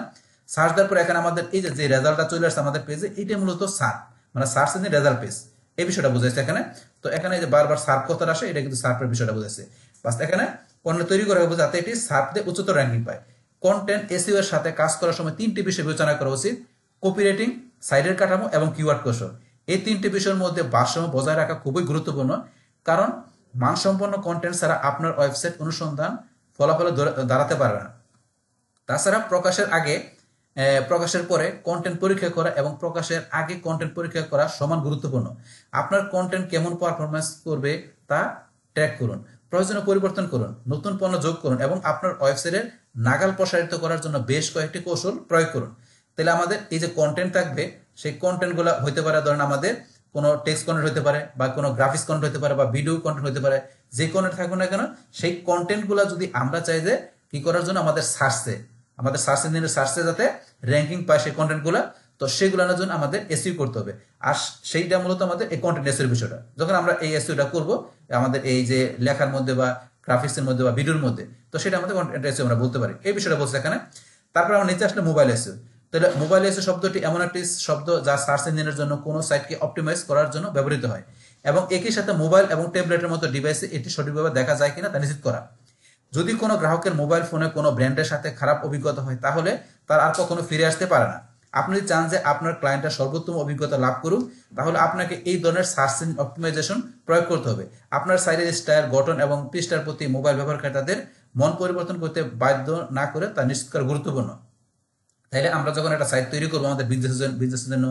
সার্চ দেওয়ার পর এখানে আমাদের এই যে রেজাল্টটা চলে আসছে আমাদের পেজে, এটা মূলত সার্চ মানে সার্চ ইঞ্জিন রেজাল্ট পেজ, এই বিষয়টা বুঝাইছে এখানে। তো এখানে যে বারবার সার্চ কথাটা আসে, এটা কিন্তু সার্চের বিষয়টা বুঝাইছে। বাস এখানে কন্টেন্ট তৈরি করা হবে যাতে এটি সার্চতে উচ্চতর র্যাঙ্কিং পায়। কন্টেন্ট এসইও এর সাথে কাজ করার সময় তিনটি বিষয় বিবেচনা করা উচিত: কপি রাইটিং, সাইটের কাঠামো এবং কিওয়ার্ড কৌশল। এই তিনটি বিষয়ের মধ্যে ভারসাম্য বজায় রাখা খুবই গুরুত্বপূর্ণ, কারণ মানসম্পন্ন কন্টেন্ট ছাড়া আপনার ওয়েবসাইট অনুসন্ধান ফলাফলে দাঁড়াতে পারে না। তাছাড়া প্রকাশের পরে কন্টেন্ট পরীক্ষা করা এবং প্রকাশের আগে কন্টেন্ট পরীক্ষা করা সমান গুরুত্বপূর্ণ। আপনার কন্টেন্ট কেমন পারফরমেন্স করবে তা ট্র্যাক করুন, প্রয়োজনীয় পরিবর্তন করুন, নতুন পণ্য যোগ করুন এবং আপনার ওয়েবসাইটের নাগাল প্রসারিত করার জন্য বেশ কয়েকটি কৌশল প্রয়োগ করুন। তাহলে আমাদের এই যে কন্টেন্ট থাকবে, সেই কন্টেন্টগুলো হইতে পারে, ধরেন আমাদের কোনো টেক্সট কন্টেন্ট হতে পারে, বা কোনো গ্রাফিক্স কন্টেন্ট হতে পারে, বা ভিডিও কন্টেন্ট হতে পারে, যে কন্টেন্ট থাকুক না কেন, সেই কন্টেন্টগুলো যদি আমরা চাই যে কি করার জন্য আমাদের সার্চ ইঞ্জিনের সার্চে যাতে র্যাঙ্কিং পায় সেই কন্টেন্টগুলো, তো সেগুলোর জন্য আমাদের এসইও করতে হবে। আর সেইটা মূলত আমাদের এই কন্টেন্ট এসইওর বিষয়টা। যখন আমরা এই এসইওটা করব আমাদের এই যে লেখার মধ্যে বা গ্রাফিক্সের মধ্যে বা ভিডিওর মধ্যে, তো সেটা আমাদের কন্টেন্ট এসইও আমরা বলতে পারি, এই বিষয়টা বলছে এখানে। তারপর আমরা নিচে আসলে মোবাইল এসইও। তাহলে মোবাইল এসইও শব্দটি এমন একটি শব্দ যা সার্চ ইঞ্জিনের জন্য কোনো সাইটকে অপটিমাইজ করার জন্য ব্যবহৃত হয়, এবং একই সাথে মোবাইল এবং ট্যাবলেটের মতো ডিভাইসে এটি সঠিকভাবে দেখা যায় কিনা তা নিশ্চিত করা। যদি কোনো গ্রাহকের মোবাইল ফোনে কোনো ব্র্যান্ডের সাথে খারাপ অভিজ্ঞতা হয়, তাহলে তার আর কখনো ফিরে আসতে পারে না। আপনি যদি চান যে আপনার ক্লায়েন্টের সর্বোত্তম অভিজ্ঞতা লাভ করুক, তাহলে আপনাকে এই ধরনের সার্চ ইঞ্জিন অপটিমাইজেশন প্রয়োগ করতে হবে। আপনার সাইটের স্টাইল, গঠন এবং পৃষ্ঠার প্রতি মোবাইল ব্যবহারকারীদের মন পরিবর্তন করতে বাধ্য না করে তা নিশ্চিত করা গুরুত্বপূর্ণ। তাহলে আমরা যখন একটা সাইট তৈরি করবো আমাদের বিজনেসের জন্য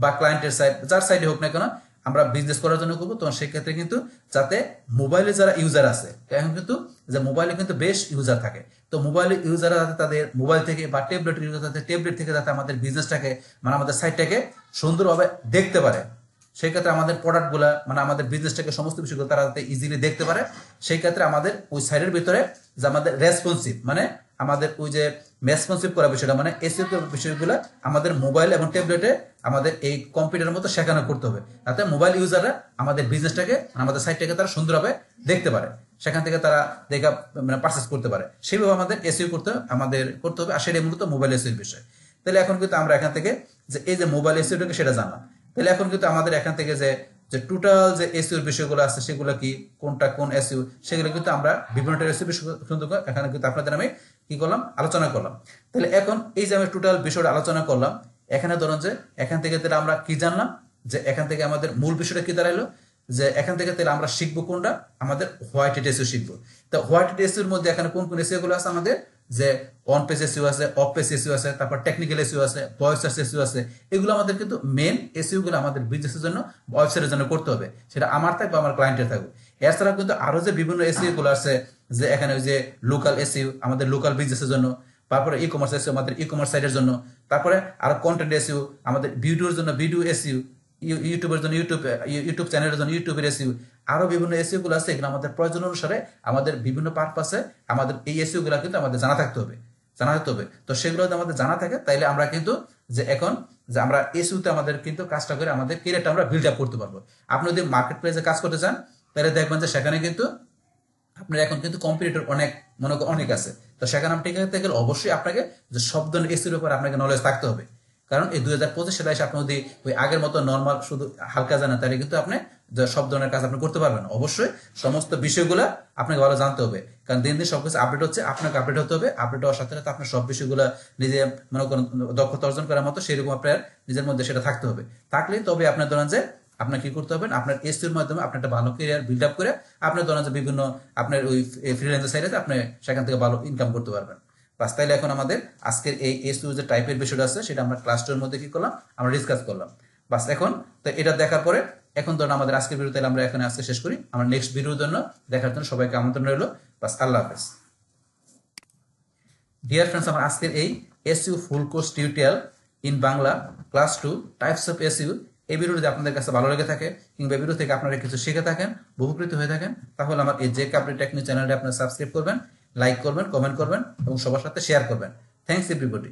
বা ক্লায়েন্টের সাইট, যার সাইটে হোক না কেন, আমরা বিজনেস করার জন্য করবো, তখন সেক্ষেত্রে কিন্তু যাতে মোবাইলে যারা ইউজার আছে, এখন কিন্তু যে মোবাইলে কিন্তু বেশ ইউজার থাকে, তো মোবাইলে ইউজাররা যাতে তাদের মোবাইল থেকে বা ট্যাবলেটের ইউজার যাতে ট্যাবলেট থেকে যাতে আমাদের বিজনেসটাকে মানে আমাদের সাইটটাকে সুন্দরভাবে দেখতে পারে, সেই ক্ষেত্রে আমাদের প্রোডাক্টগুলা মানে আমাদের বিজনেসটাকে সমস্ত বিষয়গুলো তারা যাতে ইজিলি দেখতে পারে, সেই ক্ষেত্রে আমাদের ওই সাইটের ভিতরে যে আমাদের রেসপন্সিভ মানে আমাদের ওই যে রেসপন্সিভ করা বিষয়টা মানে এসইও বিষয়গুলো আমাদের মোবাইল এবং ট্যাবলেটে আমাদের এই কম্পিউটারের মতো শেখানো করতে হবে, যাতে মোবাইল ইউজাররা আমাদের বিজনেসটাকে আমাদের সাইটটাকে তারা সুন্দরভাবে দেখতে পারে, সেখান থেকে তারা দেখা মানে পারচেস করতে পারে, সেইভাবে আমাদের এসইও করতে হবে। আর সেটাই মূলত মোবাইল এসইওর বিষয়। তাহলে এখন কিন্তু আমরা এখান থেকে যে এই যে মোবাইল এসইওটাকে সেটা জানলাম। তাহলে এখন কিন্তু আমাদের এখান থেকে যে টোটাল যে এসইওর বিষয়গুলো আছে সেগুলো কি, কোনটা কোন এসইও, সেগুলো কিন্তু আমরা বিভিন্ন এসইও বিষয় এখানে কিন্তু আপনাদের আমি কি করলাম, আলোচনা করলাম। তাহলে এখন এই যে আমি টোটাল বিষয়টা আলোচনা করলাম, এখানে ধরুন যে এখান থেকে তাহলে আমরা কি জানলাম, যে এখান থেকে আমাদের মূল বিষয়টা কি দাঁড়াইলো, যে এখান থেকে তাহলে আমরা শিখবো কোনটা, আমাদের হোয়াইট হেড এসইউ শিখবো। তো হোয়াইট হেড এসইউর মধ্যে এখানে কোন কোন এসইউ গুলো আছে আমাদের, যে অন পেজ এসইউ আছে, অফ পেজ এসইউ আছে, তারপর টেকনিক্যাল এসইউ আছে, ভয়েস সার্চ এসইউ আছে। এগুলো আমাদের কিন্তু মেন এসইউ গুলো আমাদের বিজনেসের জন্য, ওয়েবসাইটের জন্য করতে হবে, সেটা আমার থাকবে বা আমার ক্লায়েন্টের থাকবে। এছাড়া কিন্তু আরো যে বিভিন্ন এসইউ গুলো আছে, যে এখানে ওই যে লোকাল এসইউ আমাদের লোকাল বিজনেসের জন্য, তারপরে ই কমার্স এসইউ আমাদের ই কমার্স সাইটের জন্য, তারপরে আরো কন্টেন্ট এসইউ আমাদের ভিডিওর জন্য ভিডিও এসইউ, ইউটিউবের জন্য ইউটিউব চ্যানেলের জন্য ইউটিউবের এসইউ, আরো বিভিন্ন এসইউ গুলো আছে। এগুলো আমাদের প্রয়োজন অনুসারে আমাদের বিভিন্ন পারপাসে আমাদের এই এসইউ গুলো কিন্তু আমাদের জানা থাকতে হবে, জানা থাকতে হবে। তো সেগুলো যদি আমাদের জানা থাকে, তাইলে আমরা কিন্তু যে এখন যে আমরা এসইউতে আমাদের কিন্তু কাজটা করে আমাদের ক্যারিয়ারটা আমরা বিল্ড আপ করতে পারবো। আপনি যদি মার্কেট প্লেসে কাজ করতে চান, তাহলে দেখবেন যে সেখানে কিন্তু আপনার এখন কিন্তু কম্পিটিটর অনেক, মনে করেন অনেক আছে। তো সেখানে আপনি টিকে থাকতে গেলে অবশ্যই আপনাকে যে সব ধরনের এসির উপর আপনাকে নলেজ থাকতে হবে। কারণ এই 2025 সালে এসে আপনি যদি ওই আগের মতো নর্মাল শুধু হালকা জানেন, তাহলে কিন্তু আপনি সব ধরনের কাজ আপনি করতে পারবেন। অবশ্যই সমস্ত বিষয়গুলো আপনাকে ভালো জানতে হবে, কারণ দিন দিন সবকিছু আপডেট হচ্ছে, আপনাকে আপডেট হতে হবে। আপডেট হওয়ার সাথে সাথে আপনার সব বিষয়গুলো নিজে মনে করেন দক্ষতা অর্জন করার মতো সেরকম আপনার নিজের মধ্যে সেটা থাকতে হবে। থাকলেই তবে আপনার ধরেন যে আপনার কি করতে হবে, আপনার এসইউর মাধ্যমে আপনি একটা ভালো ক্যারিয়ার বিল্ড আপ করে আপনার ধরেন যে বিভিন্ন আপনার ওই ফ্রিল্যান্সার সাইটে আপনি সেখান থেকে ভালো ইনকাম করতে পারবেন। বাস, তাইলে এখন আমাদের আজকের এই এসইউ যে টাইপের বিষয়টা আছে, সেটা আমরা ক্লাস 2 এর মধ্যে কি করলাম, আমরা ডিসকাস করলাম। বাস, এখন তো এটা দেখার পরে এখন ধরুন আমাদের আজকের ভিডিও তাহলে আমরা এখানে আজকে শেষ করি। আমরা নেক্সট ভিডিওর জন্য দেখার জন্য সবাইকে আমন্ত্রণ রইল। বাস, আল্লাহ হাফেজ। ডিয়ার ফ্রেন্ডস, আমার আজকের এই SU full course tutorial in Bangla class 2 types of SU, এই ভিডিও যদি আপনাদের কাছে ভালো লেগে থাকে কিংবা ভিডিও থেকে আপনারা কিছু শিখে থাকেন, উপকৃত হয়ে থাকেন, তাহলে আমার এই জেকে আপডেট টেকনিক চ্যানেলটি আপনারা সাবস্ক্রাইব করবেন, লাইক করবেন, কমেন্ট করবেন এবং সবার সাথে শেয়ার করবেন। Thanks everybody.